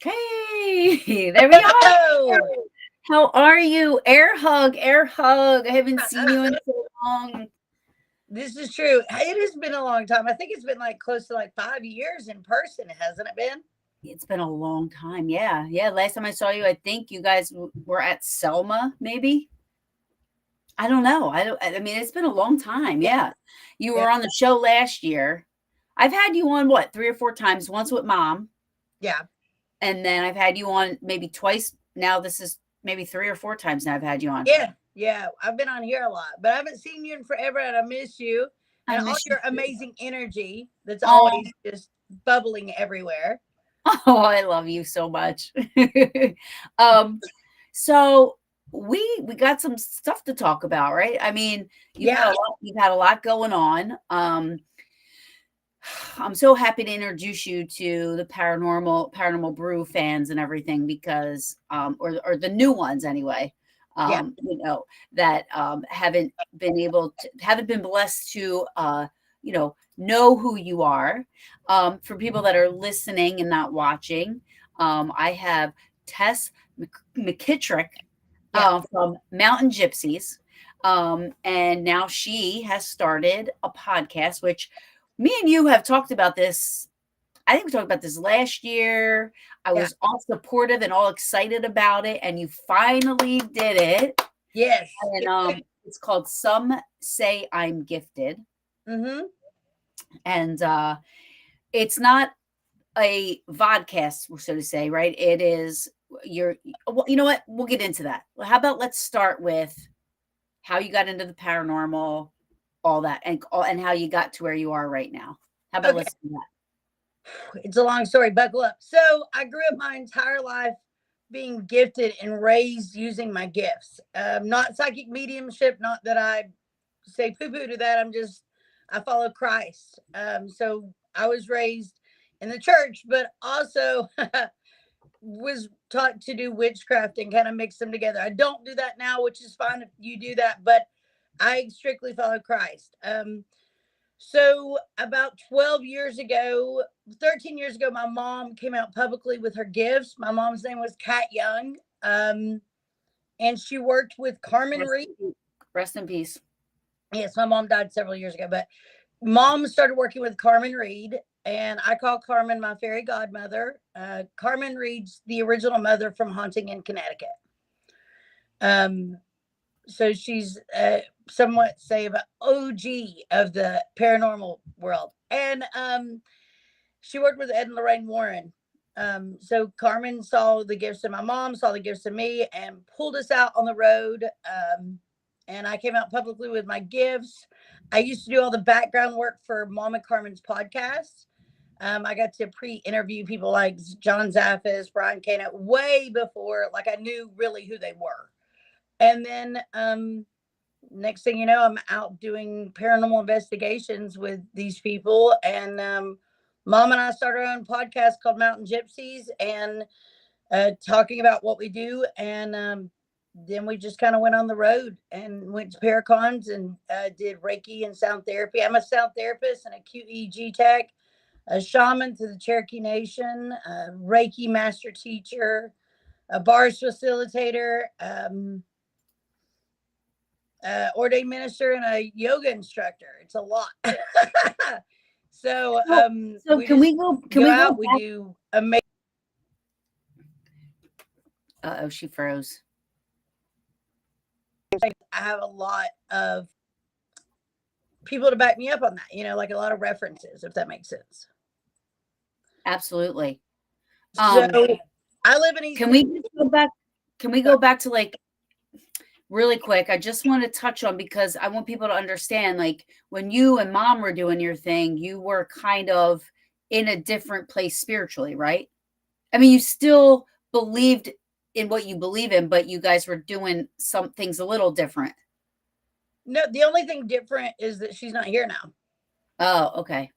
Hey, there we are. Oh, How are you? Air hug, air hug. I haven't seen you in so long. this is true. It has been a long time. I think it's been like close to like 5 years in person, hasn't it been? It's been a long time. Yeah. Yeah. Last time I saw you, I think you guys were at Selma, maybe. I don't know. I mean, it's been a long time. Yeah. Yeah. You Yeah. were on the show last year. I've had you on what, 3 or 4 times, once with mom. Yeah. And then I've had you on maybe twice. Now this is maybe 3 or 4 times now I've had you on. Yeah. Yeah. I've been on here a lot, but I haven't seen you in forever and I miss you I and all miss you your too. amazing energy that's Oh, always just bubbling everywhere. oh, I love you so much. um, so we got some stuff to talk about, right? I mean, Yeah. you've had a lot going on. I'm so happy to introduce you to the paranormal brew fans and everything because or the new ones anyway. Yeah. That haven't been blessed to know who you are. For people that are listening and not watching, I have Tess McKittrick Yeah. from Mountain Gypsies. And now she has started a podcast, which me and you have talked about this. I think we talked about this last year. I Yeah. was all supportive and all excited about it, and you finally did it. Yes. And it's called Some Say I'm Gifted. Mm-hmm. And it's not a vodcast, so to say, right? It is well, you know what? We'll get into that. Well, how about let's start with how you got into the paranormal, all that, and how you got to where you are right now. How about Okay. let's do that? It's a long story. Buckle up. So I grew up my entire life being gifted and raised using my gifts. Not psychic mediumship. Not that I say poo poo to that. I follow Christ. So I was raised in the church, but also was taught to do witchcraft and kind of mix them together. I don't do that now, which is fine if you do that, but I strictly follow Christ. So about 12 years ago, 13 years ago, my mom came out publicly with her gifts. My mom's name was Kat Young. And she worked with Carmen Reed. Rest in peace. Yes, my mom died several years ago, but mom started working with Carmen Reed, and I call Carmen my fairy godmother. Carmen Reed's the original mother from Haunting in Connecticut. So she's somewhat say about OG of the paranormal world, and she worked with Ed and Lorraine Warren. So Carmen saw the gifts of my mom, saw the gifts of me, and pulled us out on the road. And I came out publicly with my gifts. I used to do all the background work for Mom and Carmen's podcast. I got to pre-interview people like John Zaffis, Brian Cana, way before like I knew really who they were. And then next thing you know, I'm out doing paranormal investigations with these people. And Mom and I started our own podcast called Mountain Gypsies and talking about what we do. And then we just kind of went on the road and went to Paracons and did Reiki and sound therapy. I'm a sound therapist and a QEG tech, a shaman to the Cherokee Nation, a Reiki master teacher, a bars facilitator. ordained minister and a yoga instructor. It's a lot. So So we can just we go? Can go we out. go We back? do amazing. Oh, she froze. I have a lot of people to back me up on that. You know, like a lot of references, if that makes sense. Absolutely. So I live in East. Can we just go back? Can we go back to like really quick? I just want to touch on, because I want people to understand, like when you and mom were doing your thing, you were kind of in a different place spiritually, right? I mean, you still believed in what you believe in, but you guys were doing some things a little different. No, the only thing different is that she's not here now. Oh, okay.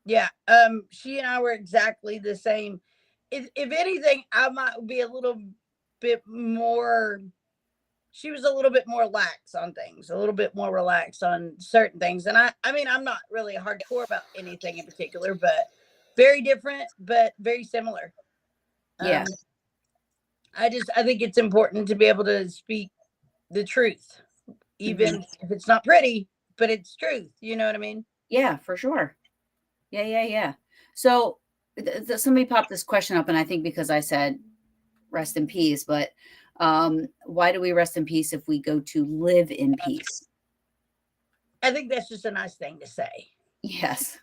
Yeah. She and I were exactly the same. If anything, I might be a little bit more. She was a little bit more lax on things, a little bit more relaxed on certain things. And I mean, I'm not really hardcore about anything in particular, but very different, but very similar. Yeah. I think it's important to be able to speak the truth, even if it's not pretty, but it's truth. You know what I mean? Yeah, for sure. Yeah. So somebody popped this question up, and I think because I said rest in peace, but why do we rest in peace if we go to live in peace? I think that's just a nice thing to say. Yes.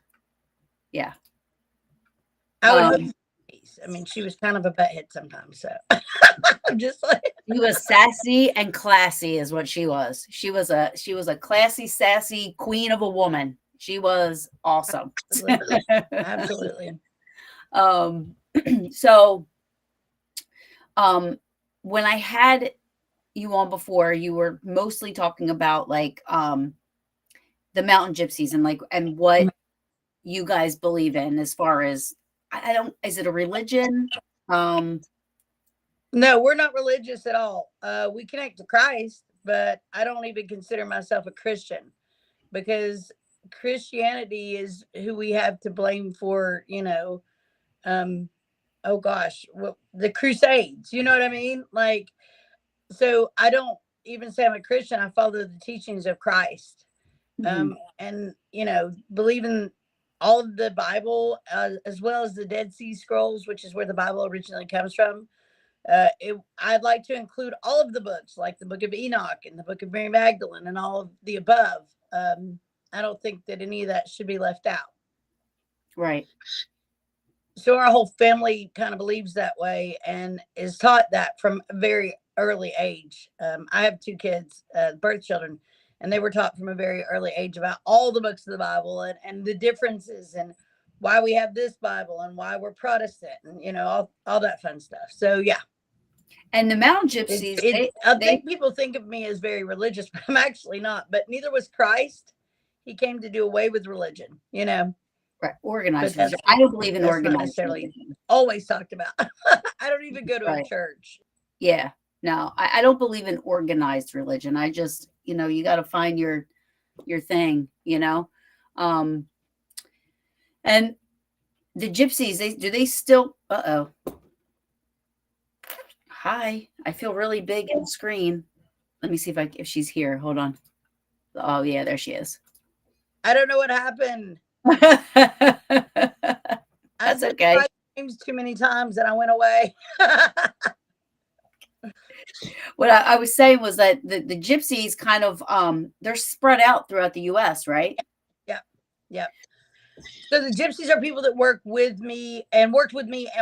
Yeah. I would hope. I mean, she was kind of a butthead sometimes, so I'm just like. She was sassy and classy, is what she was. She was a classy, sassy queen of a woman. She was awesome. Absolutely. Absolutely. So when I had you on before, you were mostly talking about like the Mountain Gypsies and like and what you guys believe in as far as I don't, is it a religion? No, we're not religious at all. We connect to Christ, but I don't even consider myself a Christian, because Christianity is who we have to blame for, oh gosh, the Crusades. You know what I mean? Like, so I don't even say I'm a Christian. I follow the teachings of Christ, and believe in all of the Bible, as well as the Dead Sea Scrolls, which is where the Bible originally comes from. I'd like to include all of the books, like the Book of Enoch and the Book of Mary Magdalene, and all of the above. I don't think that any of that should be left out. Right. So our whole family kind of believes that way and is taught that from a very early age. I have two kids, birth children, and they were taught from a very early age about all the books of the Bible, and the differences, and why we have this Bible and why we're Protestant, and all that fun stuff. So yeah. And the Mountain Gypsies, I think people think of me as very religious, but I'm actually not. But neither was Christ. He came to do away with religion, Right, organized religion. I don't believe in organized not necessarily religion. Always talked about. I don't even go to a church. Yeah, no, I don't believe in organized religion. I just, you got to find your thing, and the Gypsies, do they still? Hi, I feel really big on screen. Let me see if she's here. Hold on. Oh yeah, there she is. I don't know what happened. That's okay. I names too many times and I went away. What I was saying was that the Gypsies kind of they're spread out throughout the U.S., right? Yeah. So the Gypsies are people that worked with me and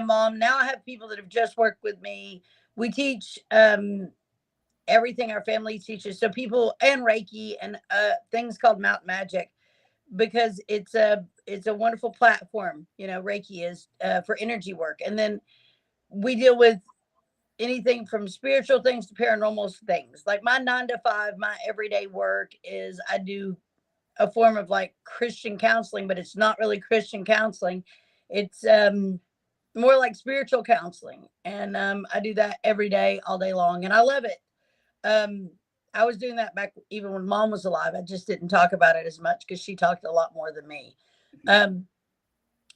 mom. Now I have people that have just worked with me. We teach everything our family teaches. So people, and Reiki, and things called Mountain Magic, because it's a wonderful platform. Reiki is for energy work. And then we deal with anything from spiritual things to paranormal things. Like my 9 to 5, my everyday work is I do a form of like Christian counseling, but it's not really Christian counseling. It's more like spiritual counseling. And I do that every day, all day long. And I love it. I was doing that back even when mom was alive. I just didn't talk about it as much because she talked a lot more than me.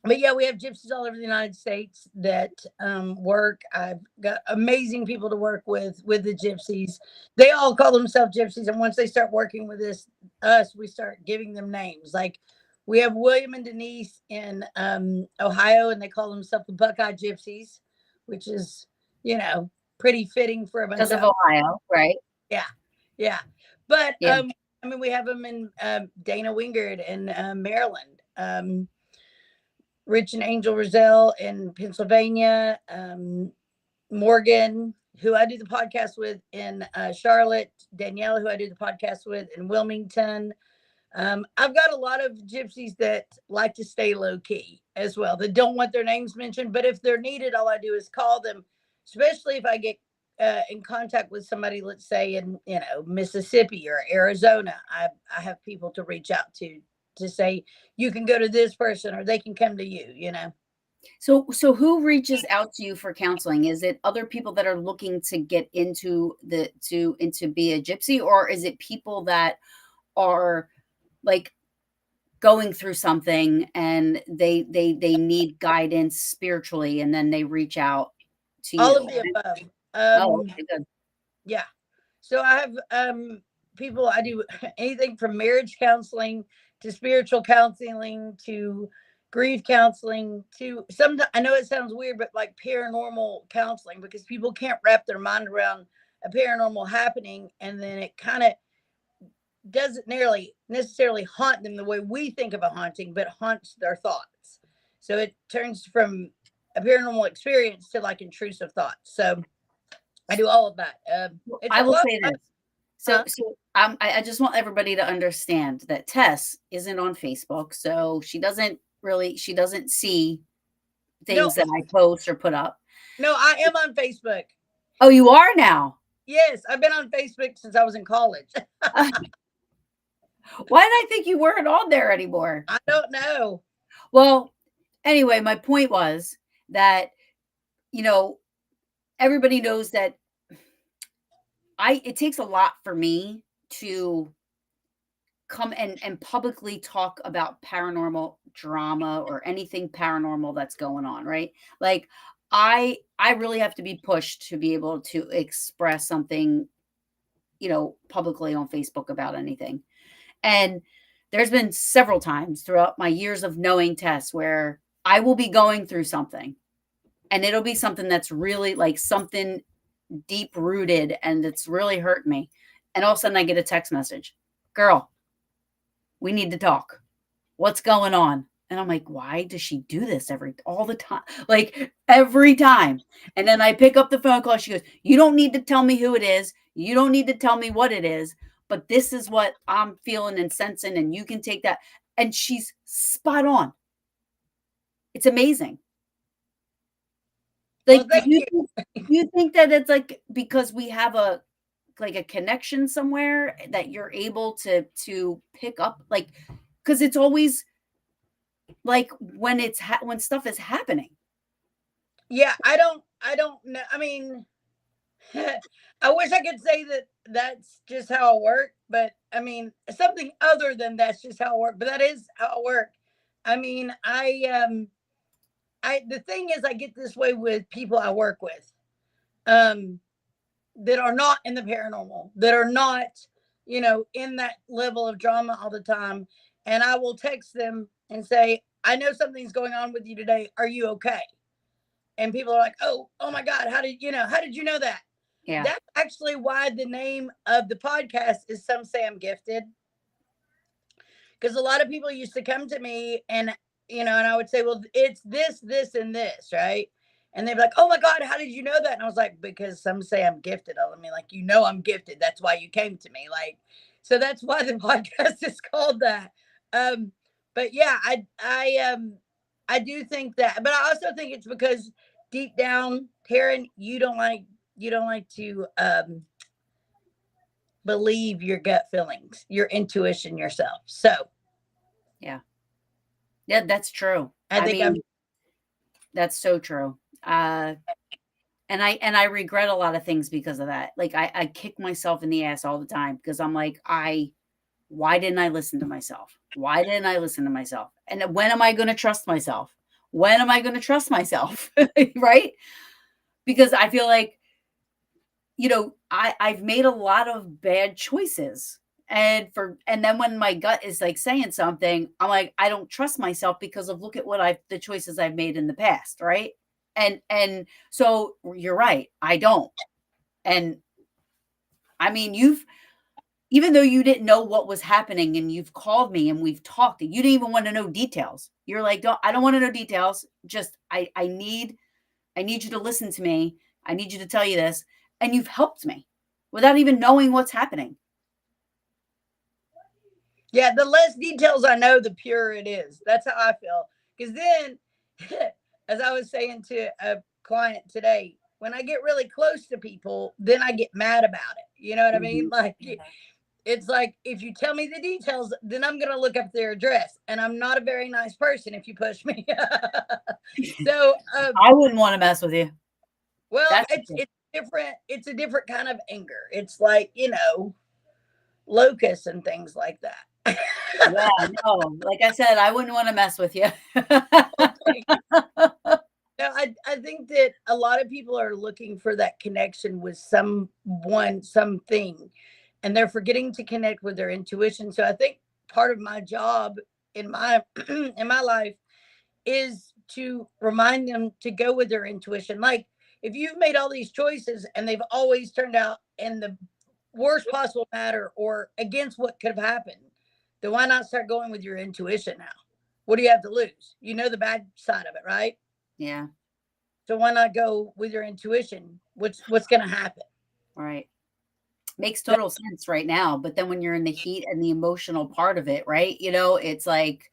but yeah, we have gypsies all over the United States that work. I've got amazing people to work with the gypsies. They all call themselves gypsies, and once they start working with us, we start giving them names. Like we have William and Denise in Ohio, and they call themselves the Buckeye Gypsies, which is pretty fitting for a bunch Because of of Ohio, right? yeah, yeah. But Yeah. I mean, we have them in Dana Wingard in Maryland. Rich and Angel Roselle in Pennsylvania, Morgan, who I do the podcast with in Charlotte, Danielle, who I do the podcast with in Wilmington. I've got a lot of gypsies that like to stay low key as well, that don't want their names mentioned. But if they're needed, all I do is call them, especially if I get in contact with somebody, let's say in Mississippi or Arizona. I have people to reach out to say you can go to this person or they can come to you. So who reaches out to you for counseling? Is it other people that are looking to get into into be a gypsy, or is it people that are like going through something and they need guidance spiritually and then they reach out to All of you? the above. Oh, okay, good. Yeah. So I have people, I do anything from marriage counseling to spiritual counseling to grief counseling to some. I know it sounds weird, but like paranormal counseling, because people can't wrap their mind around a paranormal happening, and then it kind of doesn't nearly necessarily haunt them the way we think of a haunting, but haunts their thoughts. So it turns from a paranormal experience to like intrusive thoughts. So I do all of that. It's I a will lot. say this. Huh? I just want everybody to understand that Tess isn't on Facebook, so she doesn't see No, things that I post or put up. no, I am on Facebook. Oh, you are now. Yes, I've been on Facebook since I was in college. Why did I think you weren't on there anymore? I don't know. Well, anyway, my point was that, you know, everybody knows that it takes a lot for me to come and publicly talk about paranormal drama or anything paranormal that's going on, right? Like I really have to be pushed to be able to express something, publicly on Facebook about anything. And there's been several times throughout my years of knowing Tess where I will be going through something and it'll be something that's really like something deep rooted and it's really hurt me. And all of a sudden I get a text message, girl, we need to talk. What's going on? And I'm like, why does she do this all the time? Like every time. And then I pick up the phone call. She goes, you don't need to tell me who it is. You don't need to tell me what it is, but this is what I'm feeling and sensing. And you can take that. And she's spot on. It's amazing. Well, Like, thank you. you think that it's like because we have a connection somewhere that you're able to pick up, like, because it's always like when when stuff is happening. Yeah, I don't know. I mean, I wish I could say that that's just how I work, but I mean, something other than that's just how I work, but that is how I work. I mean, the thing is I get this way with people I work with. Um that are not in the paranormal, that are not, in that level of drama all the time. And I will text them and say, I know something's going on with you today. Are you okay? And people are like, oh my God, how did you know that? Yeah. That's actually why the name of the podcast is Some Say I'm Gifted. Because a lot of people used to come to me and I would say, well, it's this, and this, right? And they'd be like, oh my God, how did you know that? And I was like, because some say I'm gifted. I mean, like, I'm gifted. That's why you came to me. Like, so that's why the podcast is called that. Um, but yeah, I do think that, but I also think it's because deep down, Taryn, you don't like to believe your gut feelings, your intuition yourself. So Yeah. Yeah, that's true. I I think I'm mean, that's so true. And I regret a lot of things because of that. Like I kick myself in the ass all the time because I'm like, why didn't I listen to myself? Why didn't I listen to myself? And when am I going to trust myself? when am I going to trust myself? Right? Because I feel like, I've made a lot of bad choices. And then when my gut is like saying something, I'm like, I don't trust myself because of look at the choices I've made in the past, right? And so you're right, I don't. And I mean, even though you didn't know what was happening and you've called me and we've talked, and you didn't even want to know details. You're like, I don't want to know details. Just I need you to listen to me. I need you to tell you this. And you've helped me without even knowing what's happening. Yeah, the less details I know, the purer it is. That's how I feel. Because then, as I was saying to a client today, when I get really close to people, then I get mad about it. You know what I mean? Mhm. Like, it's like if you tell me the details, then I'm going to look up their address. And I'm not a very nice person if you push me. So, I wouldn't want to mess with you. well, That's it's different. It's a different kind of anger. It's like, locusts and things like that. yeah, no. Like I said, I wouldn't want to mess with you. Okay. No, I think that a lot of people are looking for that connection with someone, something, and they're forgetting to connect with their intuition. So I think part of my job in my in my life is to remind them to go with their intuition. Like if you've made all these choices and they've always turned out in the worst possible matter or against what could have happened, then why not start going with your intuition now? What do you have to lose? You know the bad side of it, right? Yeah, So why not go with your intuition? What's going to happen? right. Makes So total sense right now. But then when you're in the heat and the emotional part of it, right? It's like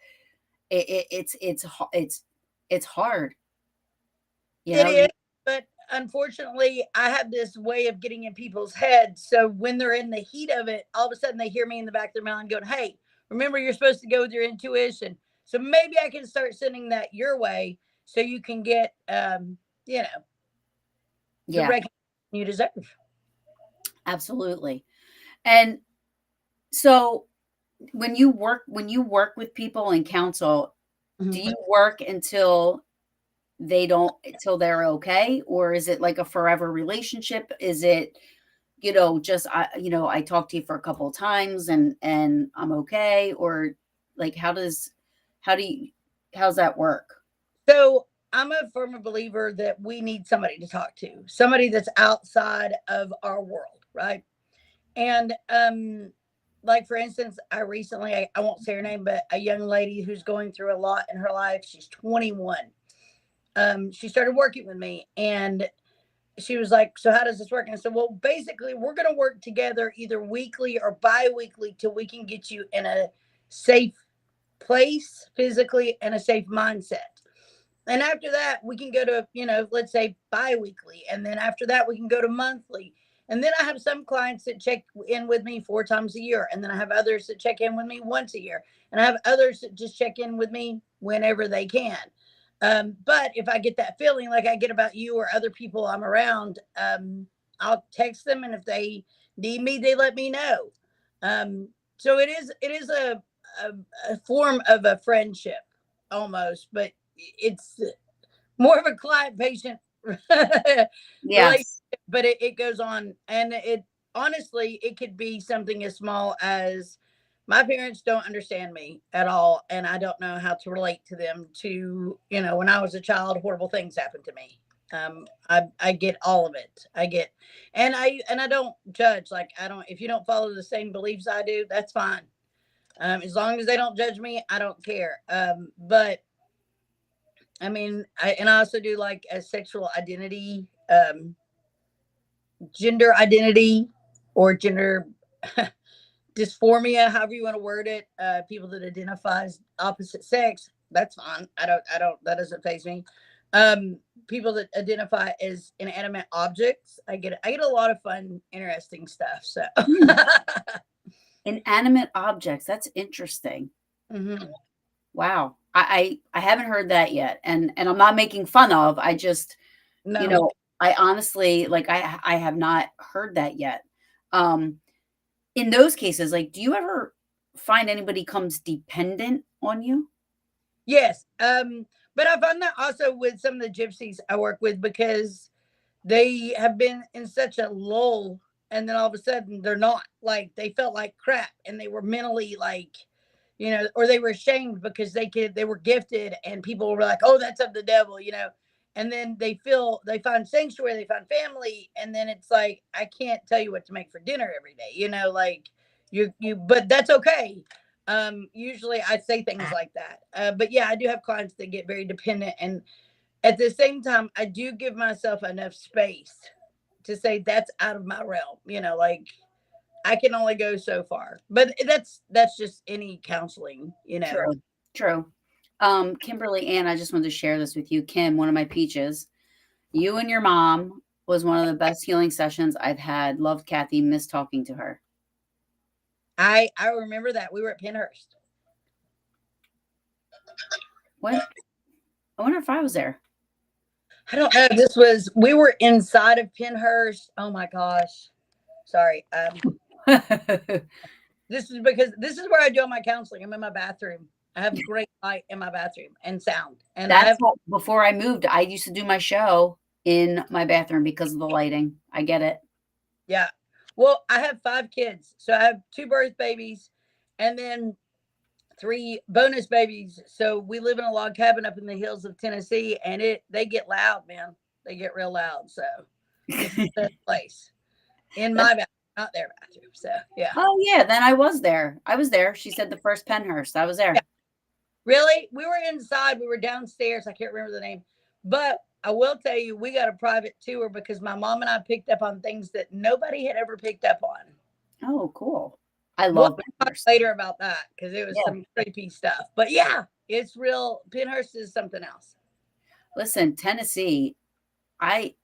it's hard. You it know, is, but unfortunately, I have this way of getting in people's heads. So when they're in the heat of it, all of a sudden they hear me in the back of their mind going, "Hey, remember you're supposed to go with your intuition." So maybe I can start sending that your way so you can get the yeah, recognition you deserve. absolutely. And so when you work with people and counsel, do Mhm. you work until they're okay, or is it like a forever relationship? Is it, just I talked to you for a couple of times and I'm okay, or like how do you how's that work? So I'm a firm believer that we need somebody to talk to, somebody that's outside of our world, right? And like for instance, I won't say her name, but a young lady who's going through a lot in her life. She's 21. She started working with me, and she was like, "So how does this work?" And I said, "Well, basically, we're going to work together either weekly or bi-weekly till we can get you in a safe place physically and a safe mindset. And after that, we can go to, let's say bi-weekly. And then after that, we can go to monthly. And then I have some clients that check in with me 4 times a year. And then I have others that check in with me once a year. And I have others that just check in with me whenever they can. But if I get that feeling like I get about you or other people I'm around, I'll text them. And if they need me, they let me know. So it is a, a form of a friendship almost, but it's more of a client patient relationship, Yes. but it goes on. And it honestly, it could be something as small as my parents don't understand me at all. And I don't know how to relate to them to, when I was a child, horrible things happened to me. I get all of it. I get, and I don't judge. Like I don't, if you don't follow the same beliefs I do, that's fine. As long as they don't judge me, I don't care. But I mean, I also do like a sexual identity, gender identity, or gender dysphoria, however you want to word it. People that identify as opposite sex, that's fine. I don't. That doesn't faze me. People that identify as inanimate objects, I get a lot of fun, interesting stuff. So, Hmm. Inanimate objects. That's interesting. mhm. Wow. I haven't heard that yet. And I'm not making fun of. I just, you No, know, I honestly like I have not heard that yet. Um in those cases, like do you ever find anybody comes dependent on you? yes. But I find that also with some of the gypsies I work with, because they have been in such a lull, and then all of a sudden they're not, like, they felt like crap, and they were mentally like, or they were ashamed because they were gifted, and people were like, oh, that's of the devil, and then they find sanctuary, they find family, and then it's like, I can't tell you what to make for dinner every day, like, but that's okay. Usually I say things like that, but yeah, I do have clients that get very dependent, and at the same time, I do give myself enough space to say that's out of my realm. Like, I can only go so far. But that's just any counseling. True. True. Kimberly Ann, I just wanted to share this with you. Kim, one of my peaches. You and your mom was one of the best healing sessions I've had. Loved Kathy, miss talking to her. I remember that. We were at Penhurst. What? I wonder if I was there. I don't know. We were inside of Penhurst. Oh my gosh. Sorry. This is where I do all my counseling. I'm in my bathroom. I have great light in my bathroom and sound. And Before I moved, I used to do my show in my bathroom because of the lighting. I get it. Yeah. Well, I have 5 kids. So I have 2 birth babies and then 3 bonus babies. So we live in a log cabin up in the hills of Tennessee, and they get loud, man. They get real loud. So this is the place in my bathroom, not their bathroom. So yeah. Oh yeah, then I was there. I was there. She said the first Penhurst. I was there. Yeah. Really? We were inside. We were downstairs. I can't remember the name. But I will tell you, we got a private tour because my mom and I picked up on things that nobody had ever picked up on. Oh, cool. I love We'll talk later about that because it was some creepy stuff. But yeah, it's real. Penhurst is something else. Listen, Tennessee, I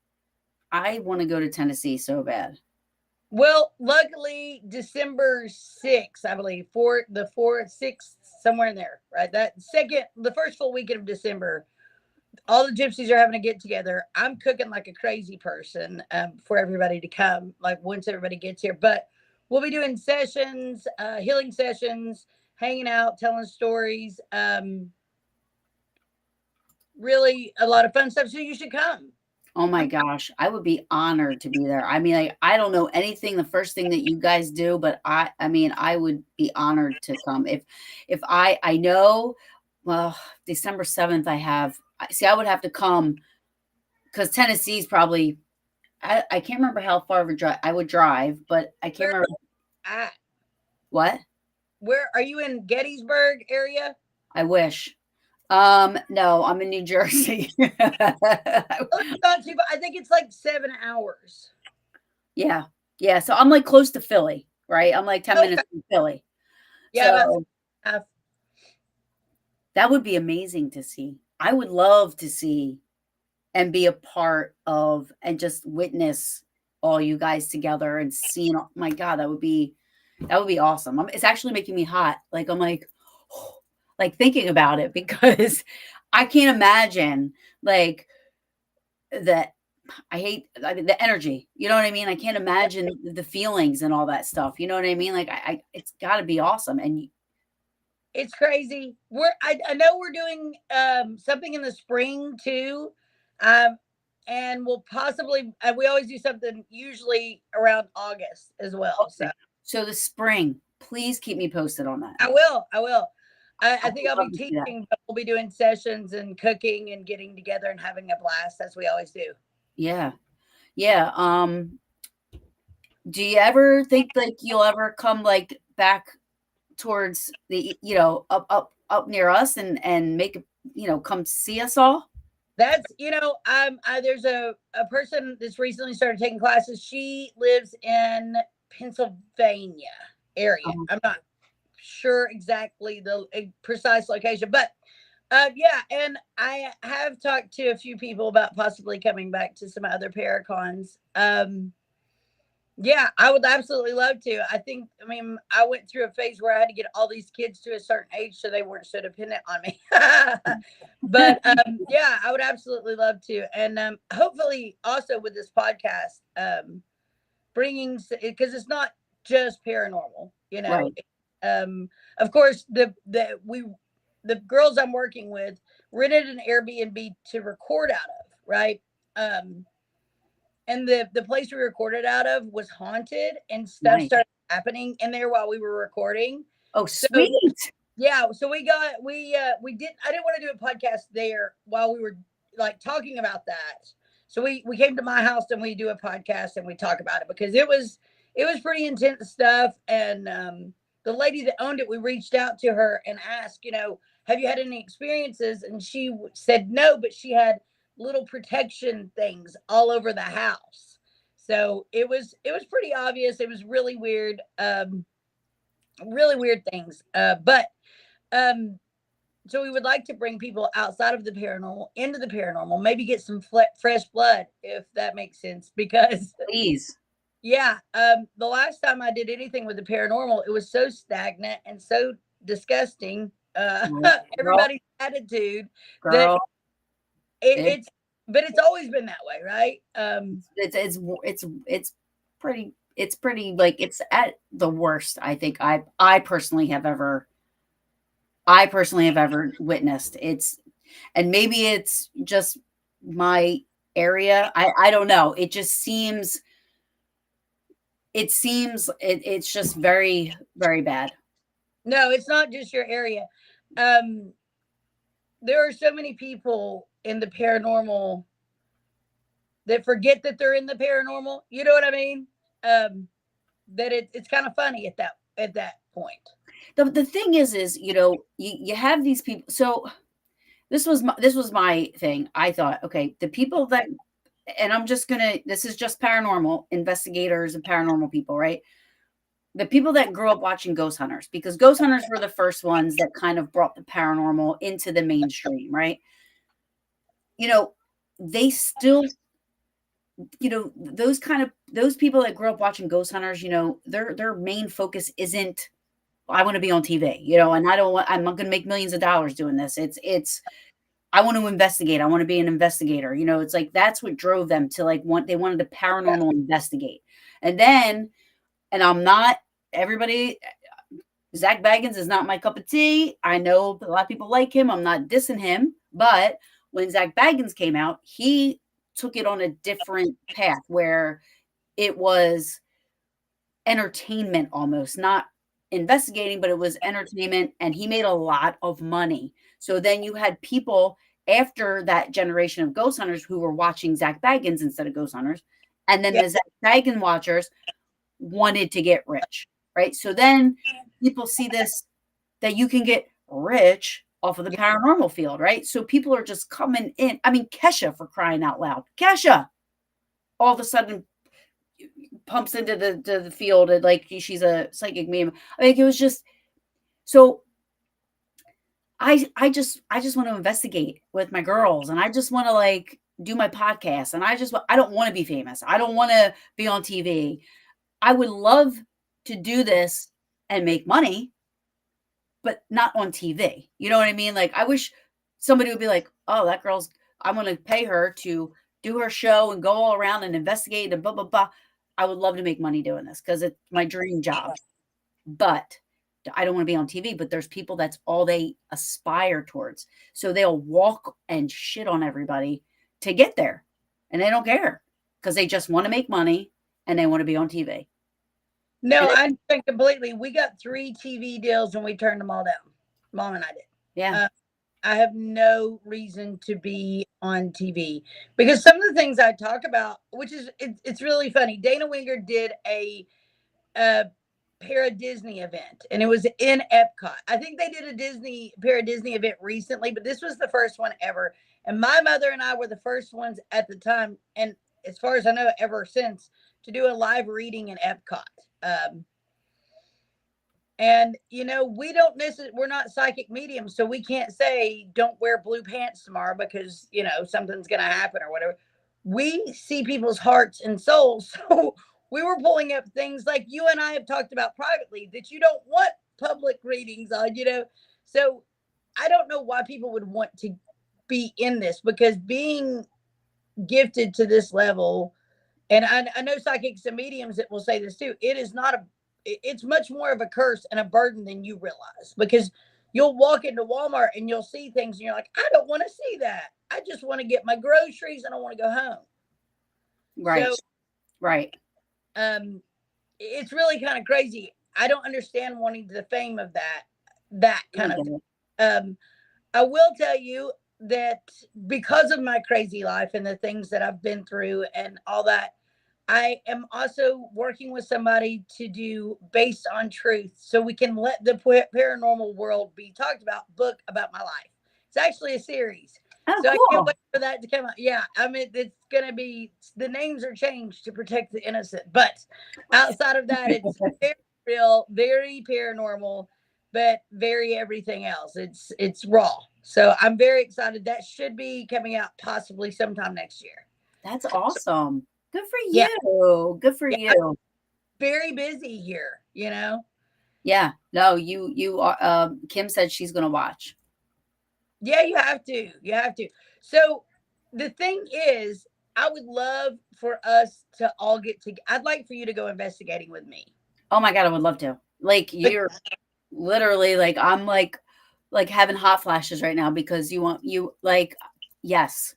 want to go to Tennessee so bad. Well, luckily, December 6th, I believe, the 4th, 6th, somewhere in there, right? The first full weekend of December, all the gypsies are having to get together. I'm cooking like a crazy person for everybody to come, like once everybody gets here. But we'll be doing sessions, healing sessions, hanging out, telling stories. Really a lot of fun stuff. So you should come. Oh my gosh, I would be honored to be there. I mean, I don't know anything, the first thing that you guys do, but I mean, I would be honored to come. If I know, well, December 7th, I would have to come because Tennessee's probably, I can't remember how far of a drive I would drive, but I can't remember. At? What? Where are you, in Gettysburg area? I wish. No, I'm in New Jersey. It's not too, I think it's like 7 hours. Yeah. Yeah. So I'm like close to Philly, right? I'm like 10 minutes from Philly. Yeah. So that would be amazing to see. I would love to see and be a part of and just witness all you guys together and seeing, my God, that would be awesome. It's actually making me hot. Like, I'm like, like thinking about it because I can't imagine like that. The energy, you know what I mean? I can't imagine the feelings and all that stuff. You know what I mean? Like it's gotta be awesome. And it's crazy. I know we're doing something in the spring too. And we'll possibly, we always do something usually around August as well. okay. So the spring, please keep me posted on that. I will. I think I'll be teaching, but we'll be doing sessions and cooking and getting together and having a blast as we always do. Yeah. Yeah. Do you ever think like you'll ever come like back towards the, up near us and make, come see us all? That's, there's a person that's recently started taking classes. She lives in Pennsylvania area. I'm not sure exactly the precise location, but yeah, and I have talked to a few people about possibly coming back to some other Paracons. Yeah, I would absolutely love to. I mean, I went through a phase where I had to get all these kids to a certain age so they weren't so dependent on me. But yeah, I would absolutely love to. And hopefully also with this podcast, bringing, because it's not just paranormal, Right. Of course, the girls I'm working with, rented an Airbnb to record out of, right? Um, and the place we recorded out of was haunted, and stuff Nice. started happening in there while we were recording. Oh, So sweet. yeah, so we did. I didn't want to do a podcast there while we were like talking about that. So we came to my house and we do a podcast and we talk about it because it was pretty intense stuff. And the lady that owned it, we reached out to her and asked, have you had any experiences? And she said no, but she had little protection things all over the house. So it was pretty obvious. It was really weird things. But um, so we would like to bring people outside of the paranormal into the paranormal, maybe get some fresh blood, if that makes sense. Because Please. yeah, the last time I did anything with the paranormal, it was so stagnant and so disgusting. Girl, Everybody's attitude that girl. it, It, it's, but it's always been that way, right? it's pretty like it's at the worst I think I personally have ever witnessed. And maybe it's just my area. I don't know. It's just very, very bad. No, it's not just your area. Um, there are so many people in the paranormal that forget that they're in the paranormal. You know what I mean? Um, that it's kind of funny at that point. The thing is, you have these people. So this was my thing. I thought, okay, the people that, and this is just paranormal investigators and paranormal people, right? The people that grew up watching ghost hunters, because ghost hunters were the first ones that kind of brought the paranormal into the mainstream, right? You know, they still, those people that grew up watching ghost hunters, their main focus isn't I want to be on TV, and I'm not going to make millions of dollars doing this. It's I want to investigate. I want to be an investigator. It's like that's what drove them to like they wanted to Yeah. paranormal investigate. And then, and I'm not everybody Zach Baggins is not my cup of tea. I know a lot of people like him. I'm not dissing him, but when Zach Baggins came out, he took it on a different path where it was entertainment almost, not investigating, but it was entertainment, and he made a lot of money. So then you had people after that generation of ghost hunters who were watching Zach Baggins instead of ghost hunters, and then Yeah. the Zach Baggins watchers wanted to get rich, right? So then people see this that you can get rich off of the paranormal field, right? So people are just coming in. I mean, Kesha, for crying out loud, Kesha all of a sudden pumps into the field and like she's a psychic meme. I think it was just so I just want to investigate with my girls, and I just want to like do my podcast, and I don't want to be famous. I don't want to be on TV. I would love to do this and make money, but not on TV. You know what I mean? Like I wish somebody would be like, "Oh, that girl's I want to pay her to do her show and go all around and investigate and blah blah blah." I would love to make money doing this because it's my dream job. But I don't want to be on TV, but there's people that's all they aspire towards. So they'll walk and shit on everybody to get there. And they don't care because they just want to make money and they want to be on TV. No, And I understand completely. We got 3 TV deals and we turned them all down. Mom and I did. yeah, Uh, I have no reason to be on TV because some of the things I talk about, which is it's really funny. Dana Winger did a Para Disney event, and it was in Epcot. I think they did a Para Disney event recently, but this was the first one ever. And my mother and I were the first ones at the time, and as far as I know, ever since, to do a live reading in Epcot. Um, and we don't necessarily we're not psychic mediums, so we can't say don't wear blue pants tomorrow because something's gonna happen or whatever. We see people's hearts and souls. So we were pulling up things like you and I have talked about privately that you don't want public readings on. So I don't know why people would want to be in this because being gifted to this level, and I know psychics and mediums that will say this too. It's much more of a curse and a burden than you realize because you'll walk into Walmart and you'll see things and you're like, I don't want to see that. I just want to get my groceries and I want to go home. Right. So Right. it's really kind of crazy. I don't understand wanting the fame of that kind of thing. I will tell you that because of my crazy life and the things that I've been through and all that, I am also working with somebody to do based on truth so we can let the paranormal world be talked about, book about my life. It's actually a series. Oh, So I can't cool. wait for that to come out. Yeah, I mean, it's going to be, the names are changed to protect the innocent. But outside of that, it's very real, very paranormal, but very everything else. It's raw. So I'm very excited. That should be coming out possibly sometime next year. That's awesome. Good for Yeah. you. Good for Yeah. I'm you. very busy here, Yeah. No, you are Kim said she's gonna watch. Yeah, you have to. You have to. So the thing is, I would love for us to all get together. I'd like for you to go investigating with me. Oh my God, I would love to. Like But you're literally like I'm like having hot flashes right now because you like yes.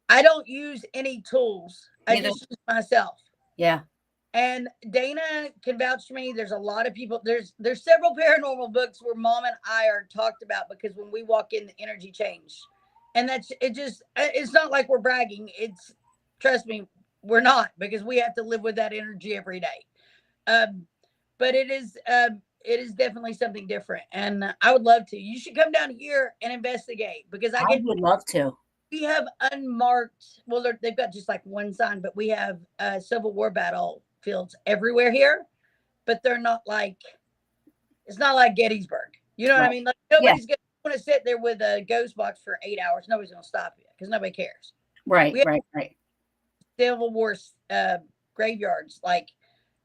I don't use any tools. I Neither just use myself. yeah. And Dana can vouch for me. There's a lot of people. There's several paranormal books where Mom and I are talked about because when we walk in, the energy change, and that's it. Just it's not like we're bragging. It's trust me, we're not because we have to live with that energy every day. Um, but it is definitely something different, and I would love to. You should come down here and investigate because I I get would love to. we have unmarked. Well, they've got just like one sign, but we have Civil War battlefields everywhere here. But they're not like it's not like Gettysburg. You know what I Right. mean? Like Yeah. nobody's gonna sit there with a ghost box for 8 hours. Nobody's gonna stop you because nobody cares. Right, We have right, right. Civil War graveyards like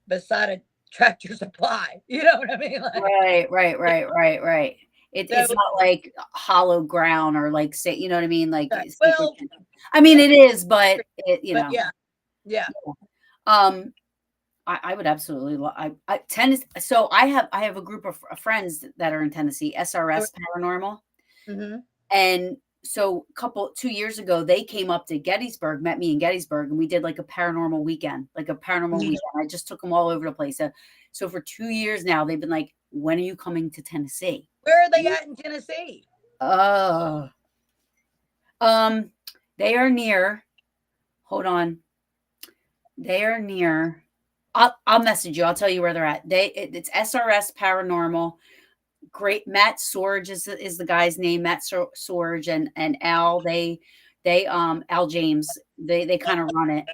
beside a tractor supply. You know what I mean? Like Right, right, right, right, right. It's so. not like hollow ground or like say, you know what I mean? Like sacred. Well, I mean, yeah, it is, but it, you but know, yeah, yeah. um, I would absolutely love. I Tennessee. So I have a group of friends that are in Tennessee, SRS Paranormal, Mm-hmm. and so couple 2 years ago they came up to Gettysburg, met me in Gettysburg, and we did like a paranormal weekend, like a paranormal Mm-hmm. weekend. I just took them all over the place. So for 2 years now, they've been like, "When are you coming to Tennessee?" Where are they at in Tennessee? Uh, um, they are near. Hold on, they are near. I'll message you. I'll tell you where they're at. It's SRS Paranormal. Great Matt Sorge is the guy's name. Matt Sorge and Al. Al James. They kind of run it,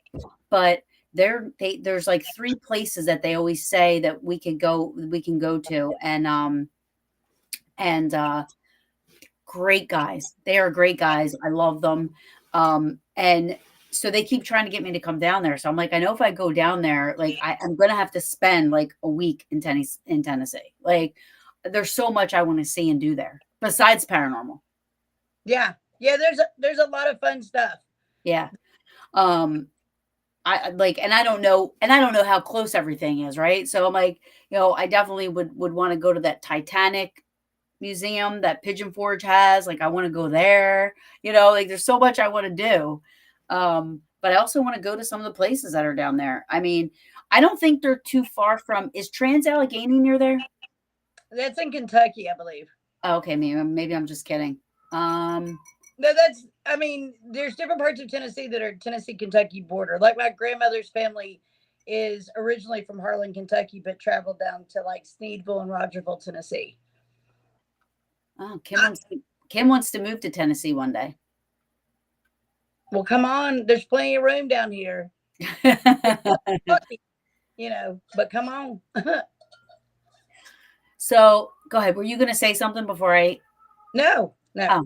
but there's like three places that they always say that we can go to and great guys. They are great guys. I love them. And so they keep trying to get me to come down there. So I'm like, I know if I go down there, like I'm gonna have to spend like a week in Tennessee. Like there's so much I want to see and do there besides paranormal. Yeah, yeah. There's a lot of fun stuff. Yeah. Um I like and I don't know how close everything is, right? So I'm like, I definitely would want to go to that Titanic museum that Pigeon Forge has. Like I want to go there. Like there's so much I want to do. But I also want to go to some of the places that are down there. I mean, I don't think they're too far from is Trans Allegheny near there? That's in Kentucky, I believe. Oh, okay, maybe I'm just kidding. Um No, that's. I mean, there's different parts of Tennessee that are Tennessee Kentucky border. Like my grandmother's family is originally from Harlan, Kentucky, but traveled down to like Sneedville and Rogerville, Tennessee. oh, Kim wants to move to Tennessee one day. Well, come on, there's plenty of room down here. But come on. So go ahead. Were you gonna say something before I No, no. oh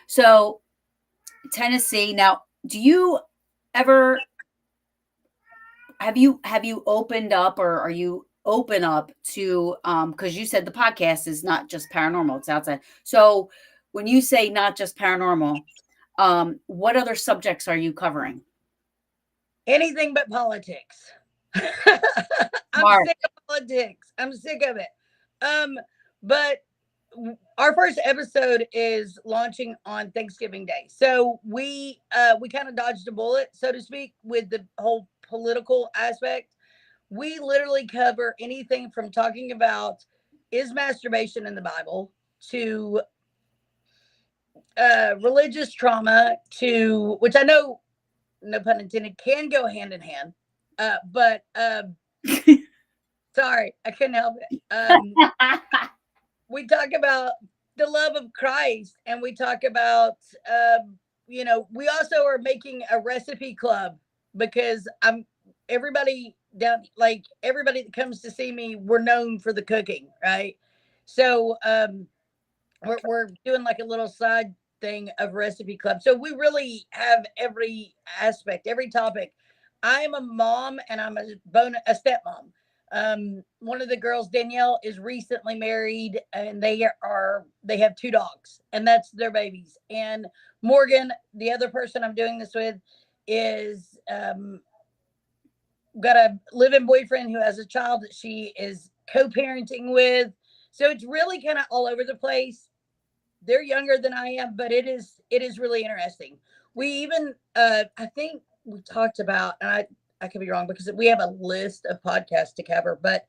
so Tennessee. Now, do you ever have you opened up or are you open up to because you said the podcast is not just paranormal, it's outside. So when you say not just paranormal, what other subjects are you covering? Anything but politics. I'm Mark. sick of politics. I'm sick of it. But our first episode is launching on Thanksgiving Day. So we kind of dodged a bullet, so to speak, with the whole political aspect. We literally cover anything from talking about is masturbation in the Bible to religious trauma to which I know, no pun intended, can go hand in hand. But sorry, I couldn't help it. We talk about the love of Christ, and we talk about, we also are making a recipe club because everybody down, like everybody that comes to see me, we're known for the cooking, right? So, we're doing like a little side thing of recipe club. So we really have every aspect, every topic. I'm a mom and I'm a stepmom. One of the girls, Danielle, is recently married and they have two dogs and that's their babies. And Morgan, the other person I'm doing this with, is got a live-in boyfriend who has a child that she is co-parenting with. So it's really kind of all over the place. They're younger than I am, but it is really interesting. We even I think we talked about, and I could be wrong because we have a list of podcasts to cover, but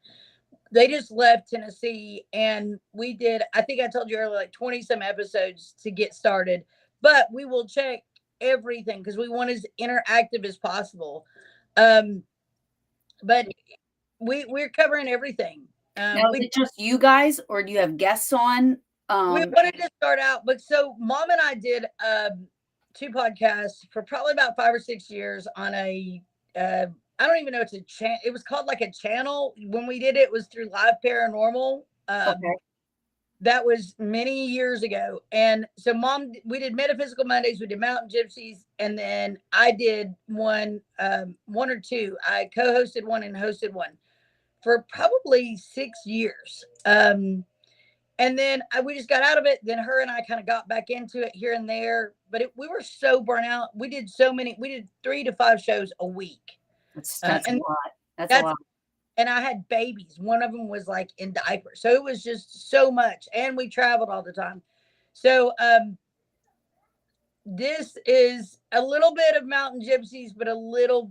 they just left Tennessee and we did, I think I told you earlier, like 20 some episodes to get started, but we will check everything because we want as interactive as possible. Um, but we're covering everything. Now, is We it just you guys, or do you have guests on? we wanted to start out, but so mom and I did two podcasts for probably about 5 or 6 years on a I don't even know, it's a channel. It was called like a channel. When we did it, it was through Live Paranormal. Okay. That was many years ago. And so mom, we did Metaphysical Mondays, we did Mountain Gypsies, and then I did one or two. I co-hosted one and hosted one for probably 6 years. And then we just got out of it. Then her and I kind of got back into it here and there, but we were so burnt out. We did 3 to 5 shows a week. That's a And lot. That's a that's lot. and I had babies. One of them was like in diapers, so it was just so much. And we traveled all the time. So this is a little bit of Mountain Gypsies, but a little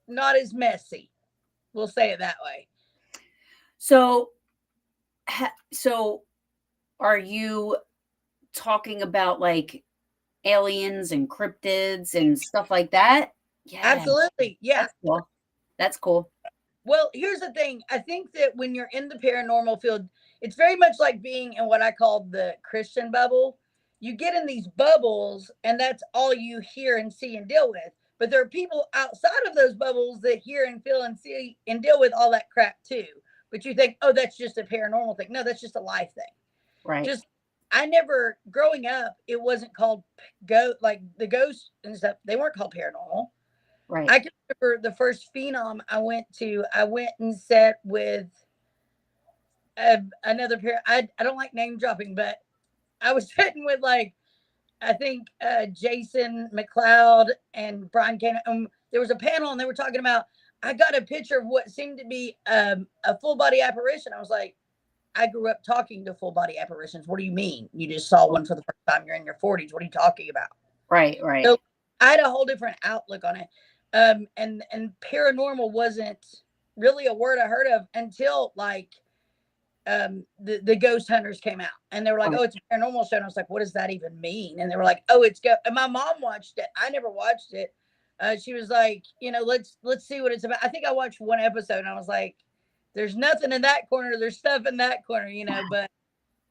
not as messy. We'll say it that way. So, so are you talking about like aliens and cryptids and stuff like that? Yeah, Absolutely, yeah. that's cool. That's cool. Well, here's the thing. I think that when you're in the paranormal field, it's very much like being in what I call the Christian bubble. You get in these bubbles, and that's all you hear and see and deal with. But there are people outside of those bubbles that hear and feel and see and deal with all that crap too. But you think, oh, that's just a paranormal thing. No, that's just a life thing. Right. Just, I never, growing up, it wasn't called like the ghosts and stuff. They weren't called paranormal. Right. I can remember the first phenom I went to. I went and sat with another pair. I don't like name dropping, but I was sitting with like I think Jason McLeod and Brian Kane. There was a panel and they were talking about. I got a picture of what seemed to be a full body apparition. I was like, I grew up talking to full body apparitions. What do you mean? You just saw one for the first time. You're in your 40s. What are you talking about? Right. Right. So I had a whole different outlook on it. And paranormal wasn't really a word I heard of until like the ghost hunters came out and they were like, Right. oh, it's a paranormal show. And I was like, what does that even mean? And they were like, oh, it's go. And my mom watched it. I never watched it. She was like, let's see what it's about. I think I watched one episode and I was like, there's nothing in that corner. There's stuff in that corner, but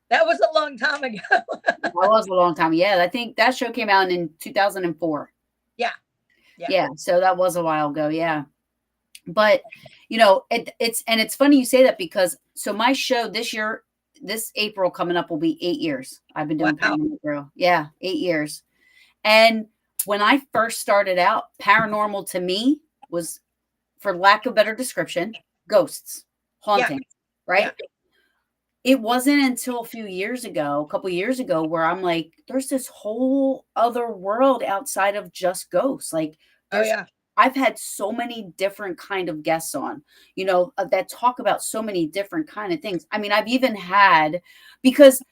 that was a long time ago. That was a long time. Yeah, I think that show came out in 2004. Yeah. Yeah. Yeah, so that was a while ago. Yeah. But it's funny you say that because so my show this year, this April coming up will be 8 years. I've been doing Wow. Paranormal Brew. Yeah, 8 years. And when I first started out, paranormal to me was, for lack of better description, ghosts, hauntings, right? Yeah. It wasn't until a couple years ago, where I'm like, there's this whole other world outside of just ghosts. Like, Oh, there's yeah. I've had so many different kind of guests on, that talk about so many different kind of things. I mean, I've even had, because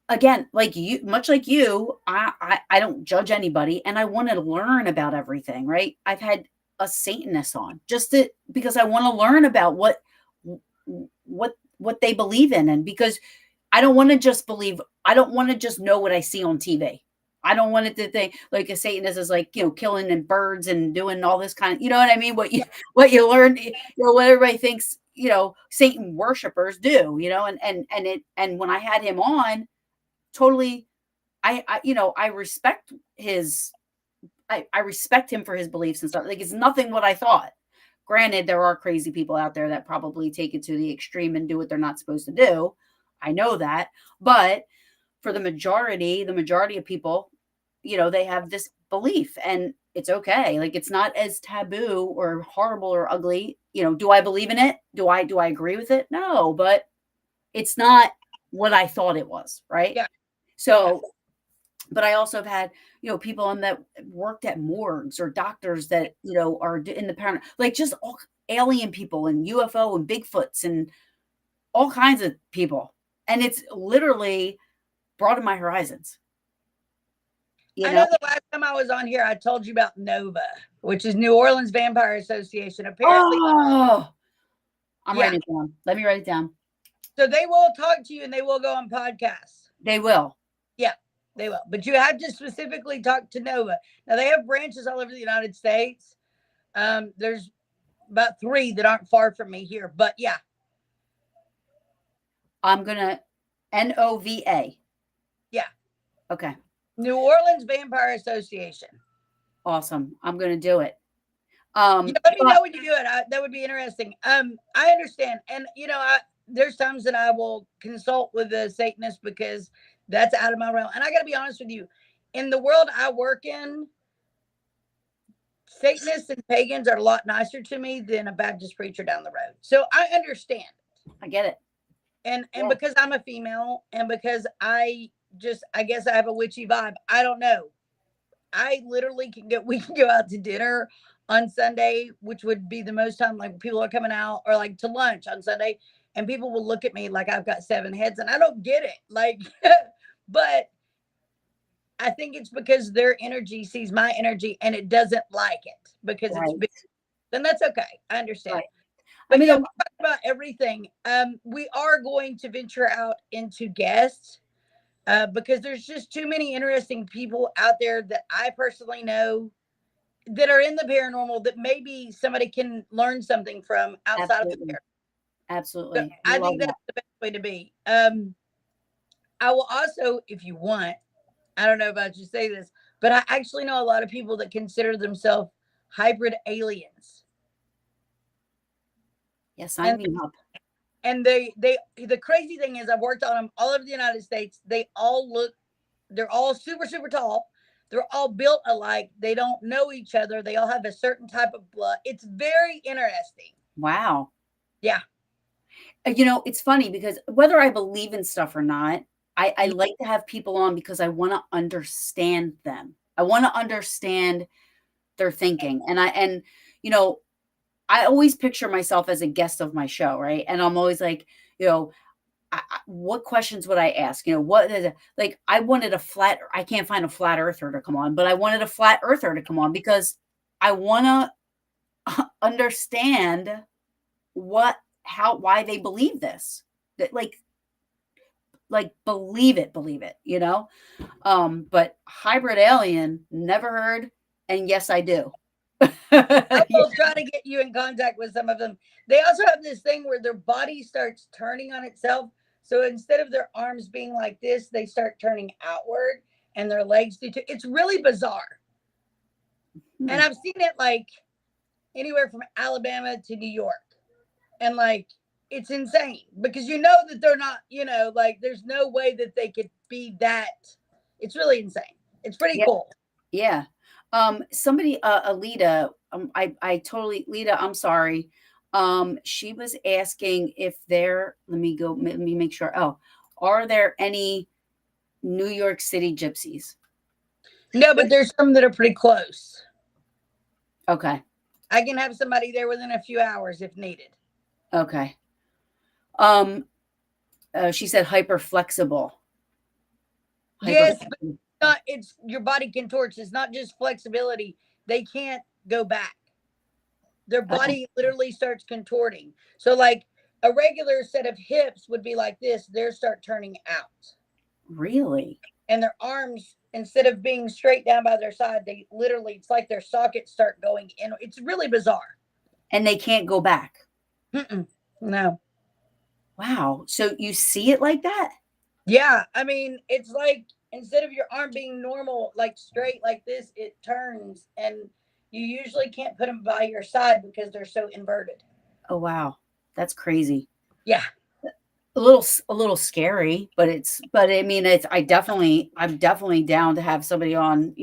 again, like you, much like you, I don't judge anybody, and I want to learn about everything, right? I've had a Satanist on just to, because I want to learn about what they believe in, and because I don't want to just believe, I don't want to just know what I see on TV. I don't want it to think like a Satanist is like, killing and birds and doing all this kind of, you know what I mean? Yeah. What you learn, what everybody thinks, Satan worshipers do, and when I had him on, totally, I respect his, I respect him for his beliefs and stuff. Like, it's nothing what I thought. Granted, there are crazy people out there that probably take it to the extreme and do what they're not supposed to do. I know that. But for the majority of people, they have this belief, and it's okay. Like, it's not as taboo or horrible or ugly. Do I believe in it? Do I agree with it? No, but it's not what I thought it was, right? Yeah. So, but I also have had, people on that worked at morgues, or doctors that, are in the paranormal, like just all alien people and UFO and Bigfoots and all kinds of people. And it's literally broadened my horizons, you I know? know the last time I was on here, I told you about Nova, which is New Orleans Vampire Association. Apparently, Oh, I'm yeah. writing it down. Let me write it down. So they will talk to you and they will go on podcasts. They will. Yeah, they will. But you have to specifically talk to Nova. Now they have branches all over the United States. There's about 3 that aren't far from me here. But yeah. I'm going to NOVA. Yeah. Okay. New Orleans Vampire Association. Awesome. I'm going to do it. Let me know when you do it. That would be interesting. I understand. And, there's times that I will consult with the Satanist because that's out of my realm. And I got to be honest with you. In the world I work in, Satanists and pagans are a lot nicer to me than a Baptist preacher down the road. So I understand. I get it. And Yeah. because I'm a female and because I guess I have a witchy vibe. I don't know. I literally we can go out to dinner on Sunday, which would be the most time like people are coming out, or like to lunch on Sunday, and people will look at me like I've got 7 heads, and I don't get it. Like, but I think it's because their energy sees my energy and it doesn't like it because it's Right. big. Then that's okay. I understand. Right. I But mean, yeah, we talked about everything. We are going to venture out into guests because there's just too many interesting people out there that I personally know that are in the paranormal that maybe somebody can learn something from outside of the absolutely. paranormal. So Absolutely. We I love think that. that's the best way to be. I will also, if you want, I don't know about you say this, but I actually know a lot of people that consider themselves hybrid aliens. Yeah, sign And me up. and they the crazy thing is I've worked on them all over the United States. They're all super super tall. They're all built alike. They don't know each other. They all have a certain type of blood. It's very interesting. Wow. Yeah. It's funny because whether I believe in stuff or not, I like to have people on because I want to understand them. I want to understand their thinking. I always picture myself as a guest of my show, right? And I'm always like, what questions would I ask? What is it? Like, I can't find a flat earther to come on, but I wanted a flat earther to come on because I want to understand why they believe this. That, believe it, but hybrid alien, never heard, and yes, I do. I Yeah. will try to get you in contact with some of them. They also have this thing where their body starts turning on itself. So instead of their arms being like this, they start turning outward and their legs do too. It's really bizarre. And I've seen it like anywhere from Alabama to New York. And like, it's insane because you know that they're not, like there's no way that they could be that. It's really insane. It's pretty Yeah. cool. Yeah. Somebody, Alita, I totally, Lita, I'm sorry. She was asking if let me make sure. Oh, are there any New York City gypsies? No, but there's some that are pretty close. Okay. I can have somebody there within a few hours if needed. Okay. She said hyper flexible. Yes, but not, it's your body contorts. It's not just flexibility. They can't go back. Their Oh, body literally starts contorting. So like a regular set of hips would be like this, theirs start turning out. really? And their arms, instead of being straight down by their side, they literally, it's like their sockets start going in. It's really bizarre. And they can't go back. Mm-mm. No. Wow. So you see it like that? Yeah, I mean, it's like instead of your arm being normal, like straight like this, it turns, and you usually can't put them by your side because they're so inverted. Oh, wow. That's crazy. Yeah. A little scary, but but I mean, I'm definitely down to have somebody on,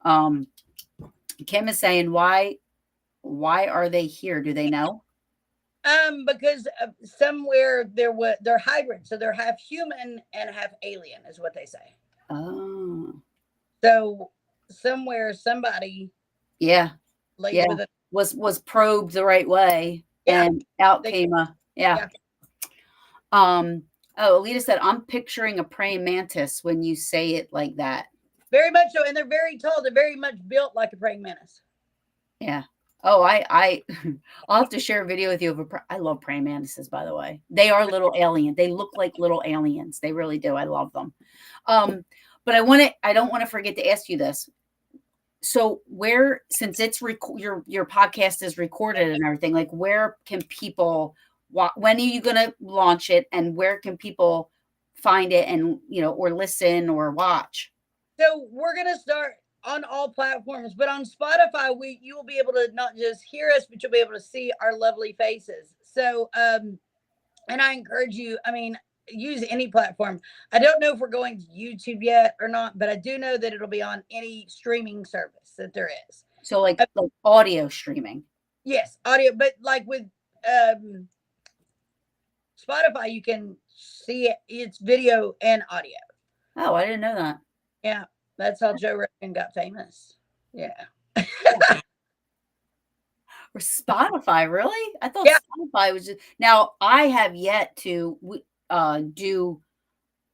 um, Kim is saying, why are they here? Do they know? Because somewhere they're hybrid, so they're half human and half alien, is what they say. Oh, So somewhere somebody yeah, laid yeah. with it. Was probed the right way, Yeah, and out they, came yeah. yeah, Um, oh, Alita said, I'm picturing a praying mantis when you say it like that. very much so, and they're very tall. They're very much built like a praying mantis. Yeah. Oh, I'll have to share a video with you of I love praying mantises, by the way. They are little alien. They look like little aliens. They really do. I love them. But I don't want to forget to ask you this. So where, since it's your podcast is recorded and everything, like where can people when are you going to launch it, and where can people find it, and or listen or watch? So we're gonna start on all platforms, but on Spotify, you will be able to not just hear us, but you'll be able to see our lovely faces. So, and I encourage you. I mean, use any platform. I don't know if we're going to YouTube yet or not, but I do know that it'll be on any streaming service that there is. So like audio streaming. Yes, audio, but like with um, Spotify, you can see it. It's video and audio. Oh, I didn't know that. Yeah, that's how Joe Rogan got famous. Yeah. Or Spotify, really? I thought Yeah. Spotify was just now. I have yet to do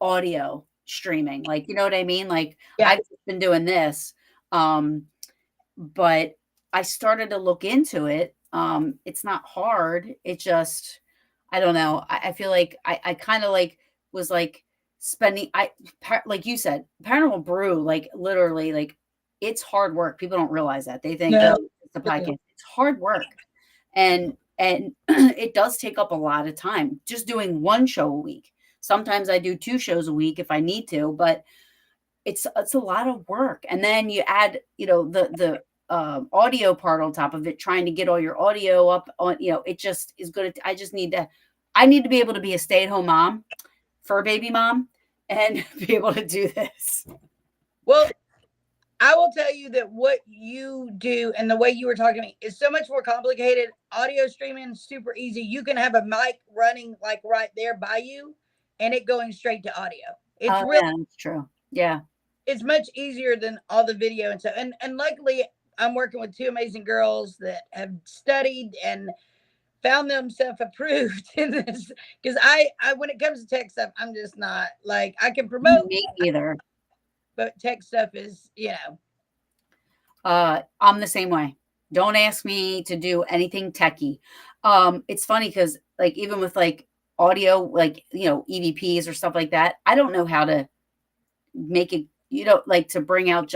audio streaming. Like, you know what I mean? Like, Yeah. I've been doing this, but I started to look into it. It's not hard. It just, I don't know. I feel like I kind of like was like spending, like you said, Paranormal Brew, like literally, like it's hard work. People don't realize that. They think, No. oh, it's a podcast. It's hard work. And it does take up a lot of time just doing one show a week. Sometimes I do 2 shows a week if I need to, but it's a lot of work. And then you add, the audio part on top of it, trying to get all your audio up on, it just is good. I need to be able to be a stay-at-home mom, fur baby mom, and be able to do this. Well, I will tell you that what you do and the way you were talking to me is so much more complicated. Audio streaming is super easy. You can have a mic running like right there by you and it going straight to audio. It's really, yeah, that's true. Yeah. it's much easier than all the video and stuff. And luckily I'm working with 2 amazing girls that have studied and found themselves approved in this, because I when it comes to tech stuff, I'm just not like, I can promote, Me either. but tech stuff is, I'm the same way. Don't ask me to do anything techie. It's funny because like even with like audio, like EVPs or stuff like that, I don't know how to make it, like to bring out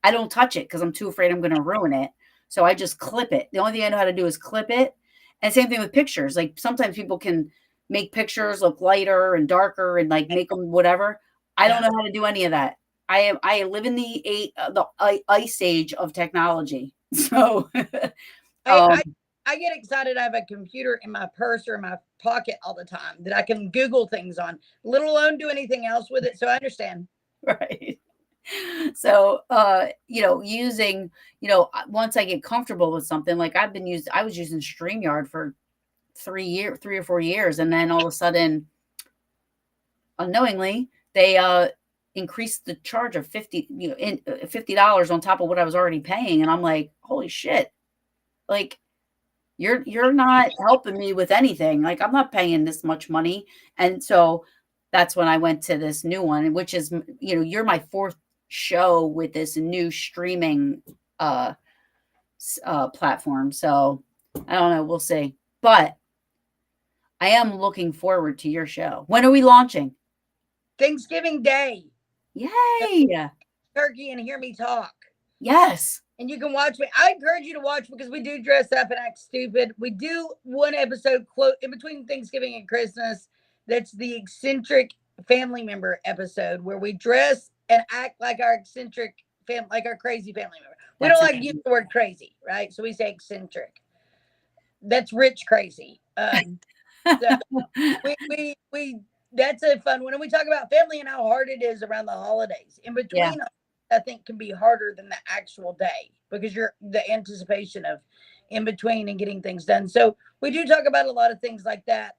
I don't touch it because I'm too afraid I'm going to ruin it. So I just clip it. The only thing I know how to do is clip it. And same thing with pictures. Like sometimes people can make pictures look lighter and darker and like make them whatever. I don't know how to do any of that. I live in the ice age of technology. So I I get excited. I have a computer in my purse or in my pocket all the time that I can Google things on, let alone do anything else with it. So I understand. right. So using, once I get comfortable with something, like I was using StreamYard for 3 or 4 years, and then all of a sudden, unknowingly, they increased the charge of $50 on top of what I was already paying, and I'm like, holy shit! Like you're not helping me with anything. Like I'm not paying this much money, and so that's when I went to this new one, which is, you're my fourth show with this new streaming uh platform. So I don't know, we'll see. But I am looking forward to your show. When are we launching? Thanksgiving Day. Yay! Turkey and hear me talk. Yes. And you can watch me. I encourage you to watch because we do dress up and act stupid. We do one episode quote in between Thanksgiving and Christmas. That's the eccentric family member episode where we dress and act like our eccentric like our crazy family member. We That's don't like to use the word crazy, right? So we say eccentric. That's rich crazy. So we that's a fun one. And we talk about family and how hard it is around the holidays. In yeah. between, I think can be harder than the actual day because you're the anticipation of in between and getting things done. So we do talk about a lot of things like that.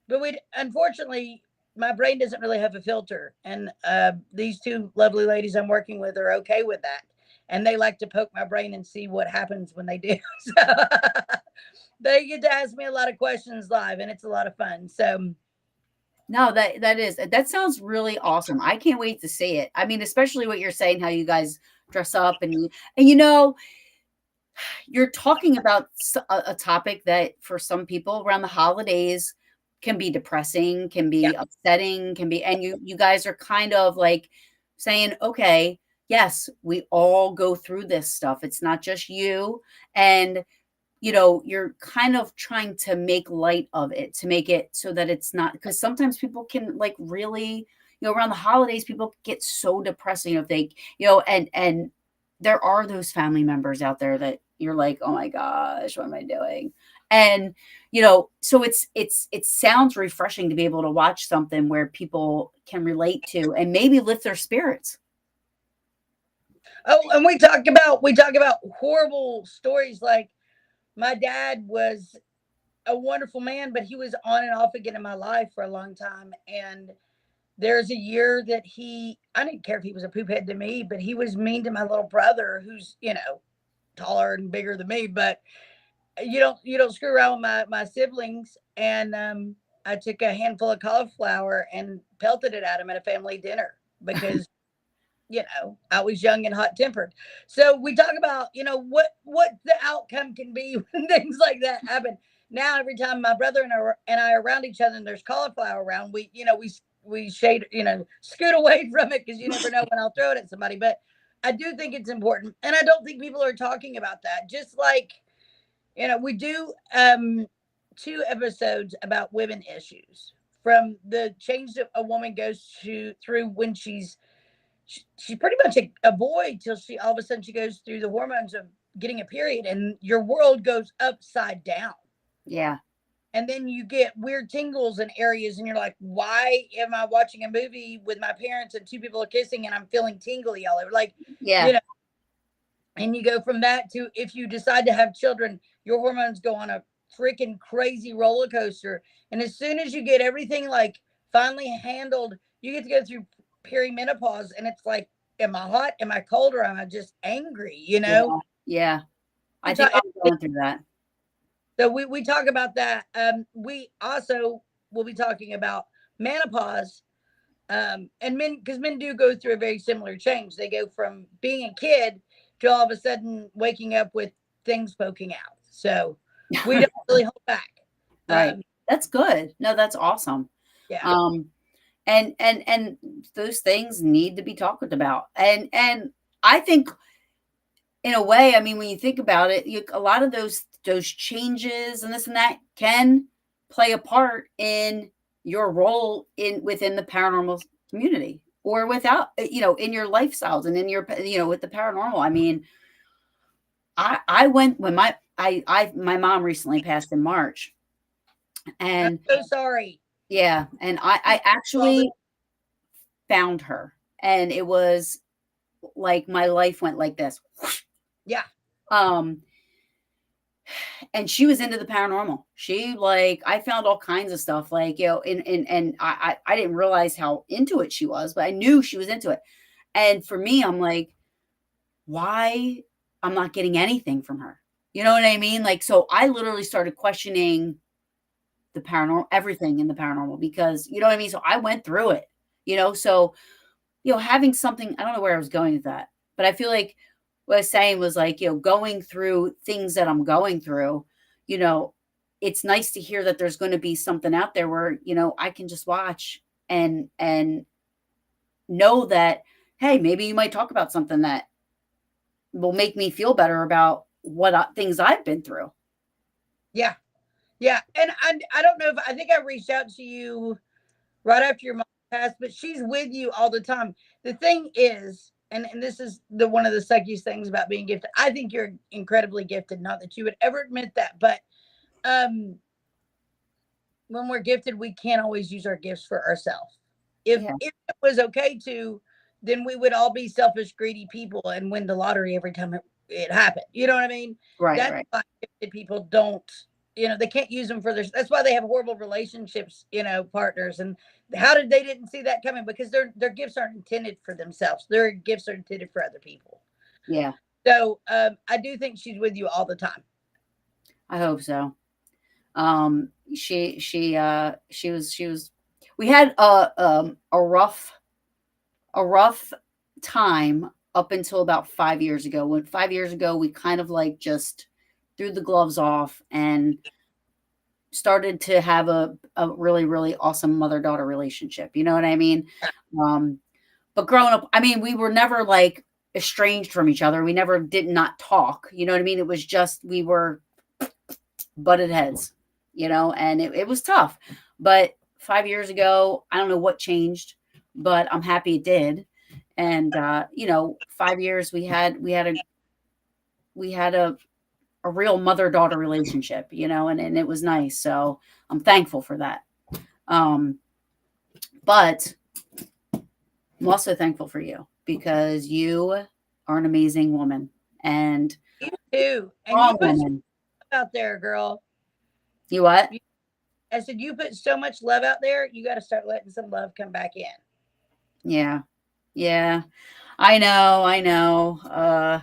But we unfortunately my brain doesn't really have a filter, and these two lovely ladies I'm working with are okay with that, and they like to poke my brain and see what happens when they do. So they get to ask me a lot of questions live, and it's a lot of fun. So No, that sounds really awesome. I can't wait to see it. I mean, especially what you're saying, how you guys dress up and you're talking about a topic that for some people around the holidays can be depressing, can yeah, be upsetting, and you guys are kind of like saying, okay, yes, we all go through this stuff. It's not just you. And you're kind of trying to make light of it, to make it so that it's not, because sometimes people can like really, around the holidays, people get so depressing if they, and there are those family members out there that you're like, oh my gosh, what am I doing? And so it sounds refreshing to be able to watch something where people can relate to and maybe lift their spirits. oh, and we talk about horrible stories like my dad was a wonderful man, but he was on and off again in my life for a long time. And there's a year that I didn't care if he was a poop head to me, but he was mean to my little brother who's, taller and bigger than me. But you don't screw around with my siblings. And I took a handful of cauliflower and pelted it at him at a family dinner because I was young and hot tempered. So we talk about, what the outcome can be when things like that happen. Now, every time my brother and I are around each other and there's cauliflower around, we shade, scoot away from it because you never know when I'll throw it at somebody. But I do think it's important. And I don't think people are talking about that. Just like, we do 2 episodes about women issues from the change that a woman goes through when she's pretty much a boy till she all of a sudden she goes through the hormones of getting a period and your world goes upside down. Yeah. And then you get weird tingles in areas and you're like, why am I watching a movie with my parents and 2 people are kissing and I'm feeling tingly all over? Like, you Yeah. know, and you go from that to if you decide to have children, your hormones go on a freaking crazy roller coaster. And as soon as you get everything like finally handled, you get to go through perimenopause. And it's like, am I hot? Am I cold? Or am I just angry? Yeah. Yeah. We I think talk, I'm going through that. so we talk about that. We also will be talking about menopause. And men, because men do go through a very similar change. They go from being a kid to all of a sudden waking up with things poking out. So we don't really hold back. Right. That's good. No, that's awesome. Yeah. Um, and those things need to be talked about. And I think in a way, I mean, when you think about it, a lot of those changes and this and that can play a part in your role within the paranormal community or without, in your lifestyles and in your, with the paranormal. I mean, I went when my mom recently passed in March, I'm and so sorry. yeah, and I Well, actually found her, and it was like my life went like this. yeah. Um, and she was into the paranormal. She like I found all kinds of stuff, like and I didn't realize how into it she was, but I knew she was into it. And for me, I'm like, why I'm not getting anything from her? You know what I mean? Like, so I literally started questioning the paranormal, everything in the paranormal, because you know what I mean? So I went through it, so having something, I don't know where I was going with that, but I feel like what I was saying was like, going through things that I'm going through, you know, it's nice to hear that there's going to be something out there where, I can just watch and know that, hey, maybe you might talk about something that will make me feel better about things I've been through. Yeah. Yeah. And I don't know if I think I reached out to you right after your mom passed, but she's with you all the time. The thing is, and this is the one of the suckiest things about being gifted. I think you're incredibly gifted. Not that you would ever admit that, but um when we're gifted, we can't always use our gifts for ourselves. Yeah. If it was okay to, then we would all be selfish, greedy people and win the lottery every time it happened. You know what I mean? Right. That's Right. why gifted people don't. They can't use them for their. That's why they have horrible relationships. Partners. And how did they didn't see that coming? Because their gifts aren't intended for themselves. Their gifts are intended for other people. Yeah. So I do think she's with you all the time. I hope so. She was we had a rough time up until about 5 years ago. When 5 years ago we kind of like just threw the gloves off and started to have a really, really awesome mother-daughter relationship. You know what I mean? Um, but growing up, I mean, we were never like estranged from each other. We never did not talk. You know what I mean? It was just we were butted heads, and it was tough. But 5 years ago, I don't know what changed, but I'm happy it did. And 5 years we had a real mother daughter relationship, and it was nice. So I'm thankful for that. Um, but I'm also thankful for you because you are an amazing woman and You too, and you strong put woman. out there, girl. You what? I said, you put so much love out there, you got to start letting some love come back in. Yeah. Yeah. I know. I know.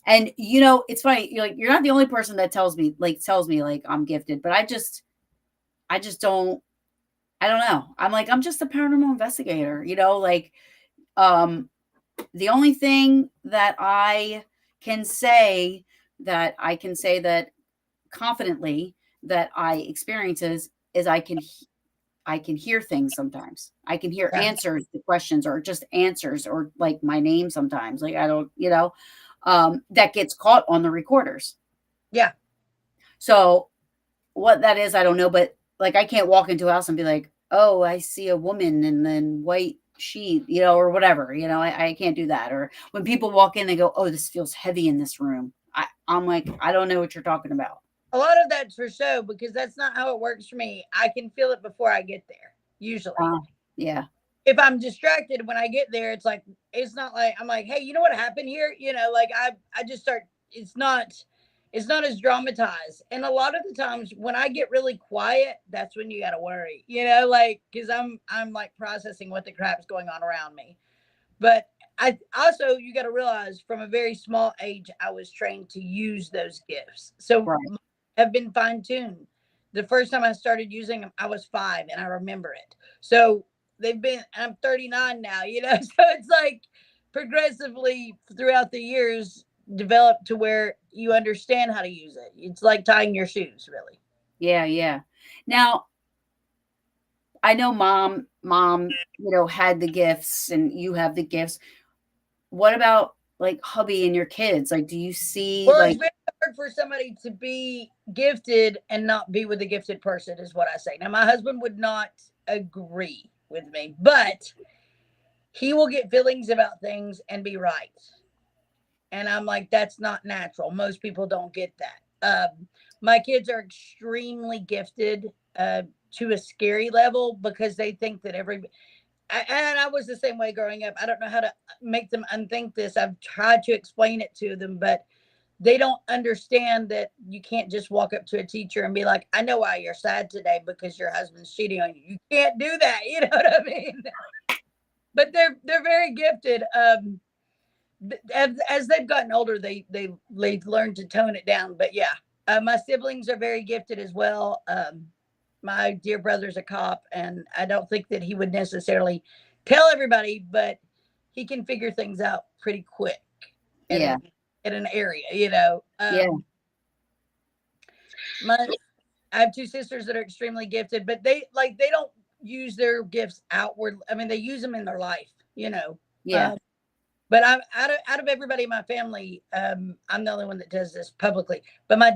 And it's funny. You're not the only person that tells me like I'm gifted, but I just don't. I don't know. I'm like I'm just a paranormal investigator. Um, the only thing that I can say that confidently that I experiences is I can hear things sometimes. I can hear Yeah. answers to questions or just answers or like my name sometimes. Like I don't, that gets caught on the recorders. Yeah. So what that is, I don't know, but like I can't walk into a house and be like, oh, I see a woman and then white sheet, or whatever. I can't do that. Or when people walk in, they go, oh, this feels heavy in this room. I'm like, I don't know what you're talking about. A lot of that's for show because that's not how it works for me. I can feel it before I get there, usually. Uh, yeah, If I'm distracted when I get there, it's not like I'm like, hey, you know what happened here? Like I just start it's not as dramatized. And a lot of the times when I get really quiet, that's when you gotta worry, like because I'm like processing what the crap's going on around me. But I also you got to realize from a very small age I was trained to use those gifts. So right. have been fine tuned. The first time I started using them, I was 5 and I remember it. So I'm 39 now, so it's like progressively throughout the years developed to where you understand how to use it. It's like tying your shoes, really. Yeah, yeah. Now, I know mom, had the gifts and you have the gifts. What about like hubby and your kids? Like, do you see Well, it's like very hard for somebody to be gifted and not be with a gifted person, is what I say. Now, my husband would not agree with me, but he will get feelings about things and be right. And I'm like, that's not natural. Most people don't get that. My kids are extremely gifted to a scary level because they think that and I was the same way growing up. I don't know how to make them unthink this. I've tried to explain it to them, but they don't understand that you can't just walk up to a teacher and be like, I know why you're sad today because your husband's cheating on you. You can't do that. You know what I mean? But they're very gifted. As they've gotten older, they've learned to tone it down. But yeah, my siblings are very gifted as well. my dear brother's a cop, and I don't think that he would necessarily tell everybody, but he can figure things out pretty quick in Yeah. an area, you know. Yeah. My I have two sisters that are extremely gifted, but they don't use their gifts outward. I mean, they use them in their life, you know. Yeah. Um, but I'm out of everybody in my family, I'm the only one that does this publicly. But my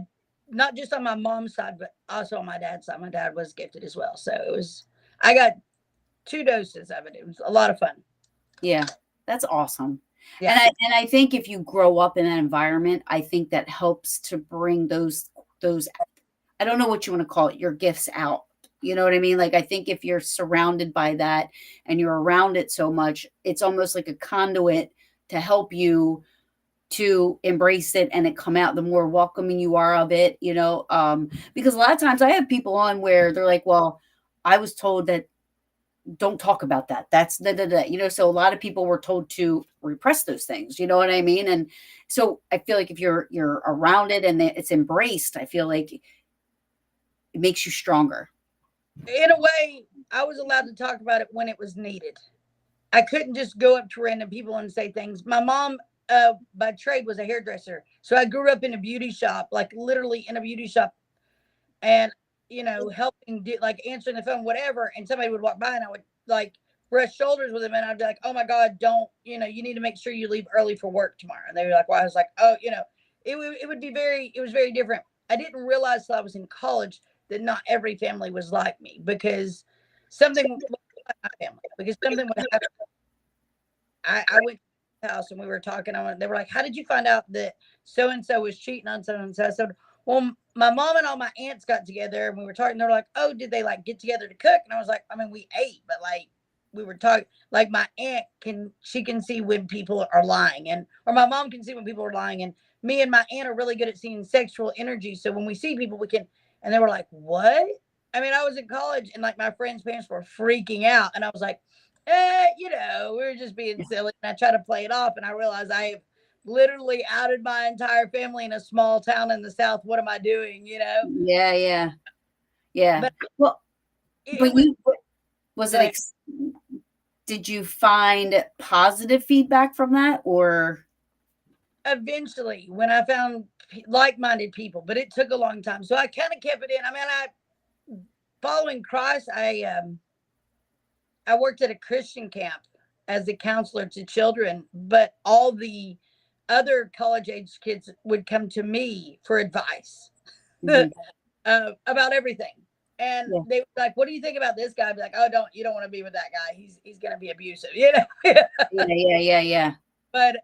not just on my mom's side, but also on my dad's side. My dad was gifted as well, so it was. I got 2 doses of it. It was a lot of fun. Yeah. That's awesome. Yeah, And I think if you grow up in that environment, I think that helps to bring those I don't know what you want to call it, your gifts out. You know what I mean? Like I think if you're surrounded by that and you're around it so much, it's almost like a conduit to help you to embrace it and it come out, the more welcoming you are of it, because a lot of times I have people on where they're like, well, I was told that don't talk about that. That's da, da, da. So a lot of people were told to repress those things. You know what I mean? And so I feel like if you're around it and it's embraced, I feel like it makes you stronger. in a way, I was allowed to talk about it when it was needed. I couldn't just go up to random people and say things. My mom, by trade, was a hairdresser, so I grew up in a beauty shop, like literally in a beauty shop, and helping do like answering the phone, whatever. And somebody would walk by, and I would like brush shoulders with them, and I'd be like, "Oh my God, don't you need to make sure you leave early for work tomorrow?" And they were like, "Why?" I was like, "Oh, it would be it was very different." I didn't realize till I was in college that not every family was like me because something my family because something would happen. I went to the house and we were talking. They were like, "How did you find out that so and so was cheating on so and so?" I said, "Well, my mom and all my aunts got together and we were talking. They're like, oh, did they like get together to cook?" And I was like, I mean, we ate, but like we were talking. Like my aunt can see when people are lying, and or my mom can see when people are lying, and me and my aunt are really good at seeing sexual energy. So when we see people, we can. And they were like, "What?" I mean, I was in college and like my friends' parents were freaking out, and I was like, we were just being silly. And I try to play it off, and I realized I have literally outed my entire family in a small town in the South. What am I doing? Yeah, yeah, yeah. But Well, it but was you was it good. ex- did you find positive feedback from that or Eventually, when I found like-minded people, but it took a long time. So I kind of kept it in. I mean, following Christ, I worked at a Christian camp as a counselor to children, but all the other college age kids would come to me for advice Mhm. about everything. And Yeah, they were like, "What do you think about this guy?" I'd be like, "Oh, you don't want to be with that guy. He's going to be abusive." yeah, yeah, yeah, yeah. But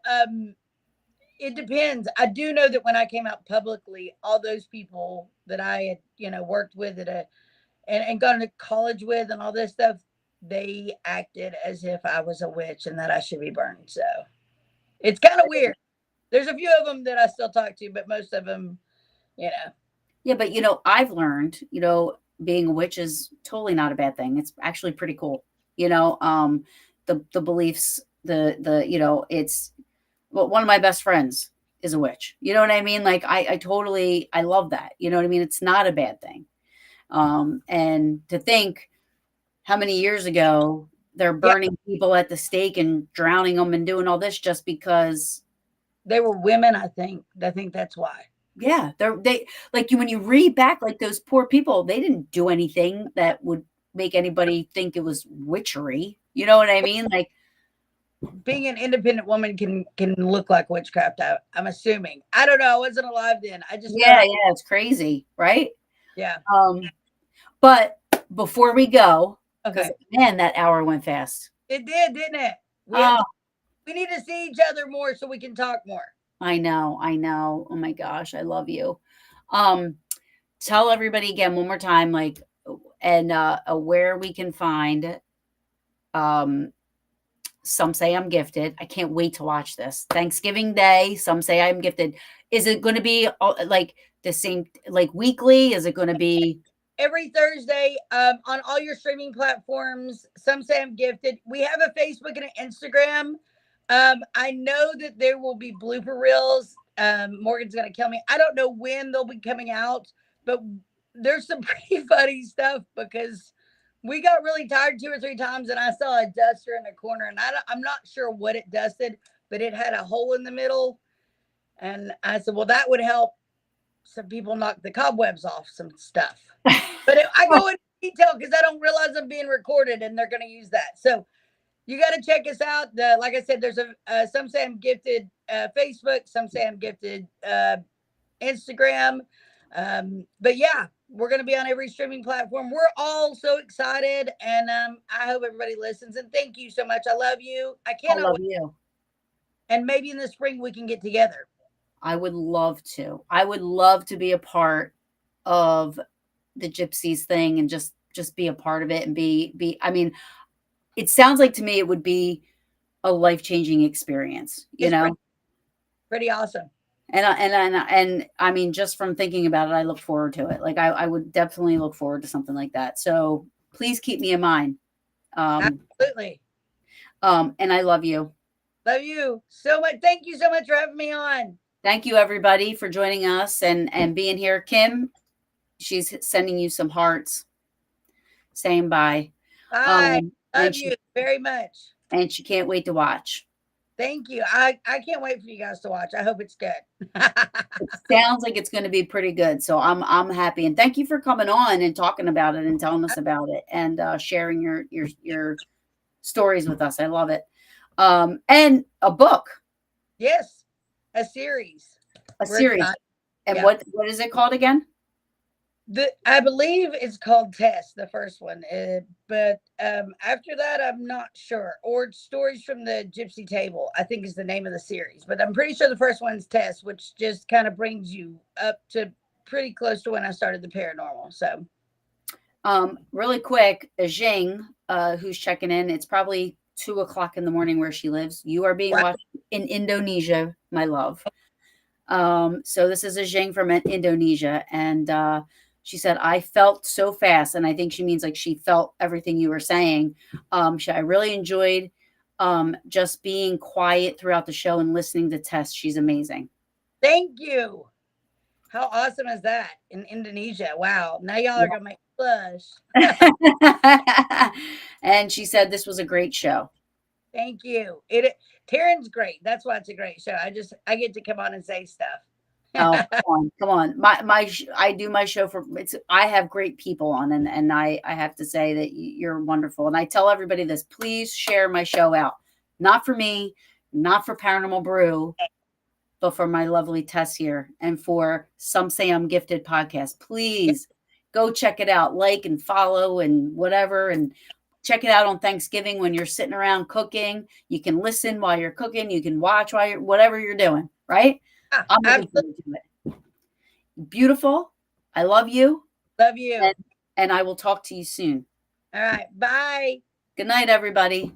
it depends. I do know that when I came out publicly, all those people that I had, worked with at and gone to college with and all this stuff, they acted as if I was a witch and that I should be burned. So it's kind of weird. There's a few of them that I still talk to, but most of them, you know, Yeah, but I've learned, being a witch is totally not a bad thing. It's actually pretty cool. The beliefs, it's well, one of my best friends is a witch. You know what I mean? Like I totally I love that. You know what I mean? It's not a bad thing. And to think how many years ago they're yeah, burning people at the stake and drowning them and doing all this just because they were women. I think that's why. yeah, they like you when you read back like those poor people, they didn't do anything that would make anybody think it was witchery. You know what I mean? Like Being an independent woman can look like witchcraft. I'm assuming. I don't know. I wasn't alive then. I just know yeah, how. yeah, it's crazy, right? Yeah. Um, but before we go, because Okay. man, that hour went fast. It did, didn't it? Oh, We need to see each other more so we can talk more. I know, I know. Oh my gosh, I love you. Um, tell everybody again one more time, like, and where we can find. Um, some say I'm gifted. I can't wait to watch this Thanksgiving Day. Some say I'm gifted. Is it going to be like the same, like weekly? Is it going to be? Every Thursday on all your streaming platforms. Some say I'm gifted. We have a Facebook and an Instagram. I know that there will be blooper reels. Morgan's going to kill me. I don't know when they'll be coming out, but there's some pretty funny stuff because we got really tired 2 or 3 times, and I saw a duster in the corner, and I'm not sure what it dusted, but it had a hole in the middle, and I said, well, that would help some people knock the cobwebs off some stuff. But I go into detail because I don't realize I'm being recorded, and they're going to use that. So you got to check us out. Like I said, there's some say I'm gifted Facebook, some say I'm gifted Instagram. But yeah, we're going to be on every streaming platform. We're all so excited, and I hope everybody listens. And thank you so much. I love you. I I cannot love wait. you. And maybe in the spring we can get together. I would love to. I would love to be a part of the Gypsies thing and just be a part of it and be. I mean, it sounds like to me it would be a life-changing experience, you It's know? pretty awesome. And I mean, just from thinking about it, I look forward to it. Like I would definitely look forward to something like that. So please keep me in mind. Absolutely. And I love you. Love you so much. Thank you so much for having me on. Thank you everybody for joining us and being here. Kim, she's sending you some hearts, saying bye. Bye. Love And you very much. she can't wait to watch. Thank you. I can't wait for you guys to watch. I hope it's good. It sounds like it's going to be pretty good. So I'm happy, and thank you for coming on and talking about it and telling us about it and sharing your stories with us. I love it. And a book, Yes, a series. a We're series. excited. And Yeah. what is it called again? I believe it's called Tess, the first one, but after that, I'm not sure. Or Stories from the Gypsy Table, I think is the name of the series. But I'm pretty sure the first one's Tess, which just kind of brings you up to pretty close to when I started the paranormal. So, Really quick, Jing, who's checking in. It's probably 2 o'clock in the morning where she lives. You are being wow. watched in Indonesia, my love. So this is a Jing from Indonesia, and she said, I felt so fast. And I think she means like she felt everything you were saying. I really enjoyed just being quiet throughout the show and listening to Tess. She's amazing. Thank you. How awesome is that in Indonesia? Wow. Now y'all are going to make me blush. And she said this was a great show. Thank you. Taryn's great. That's why it's a great show. I get to come on and say stuff. Oh, come on. I do my show for I have great people on, and I have to say that you're wonderful. And I tell everybody this, please share my show out. Not for me, not for Paranormal Brew, but for my lovely Tess here and for Some Say I'm Gifted podcast. Please go check it out, like and follow and whatever, and check it out on Thanksgiving when you're sitting around cooking. You can listen while you're cooking. You can watch while you're whatever you're doing, right? I'm looking forward to it. Beautiful. I love you. Love you. And I will talk to you soon. All right. Bye. Good night, everybody.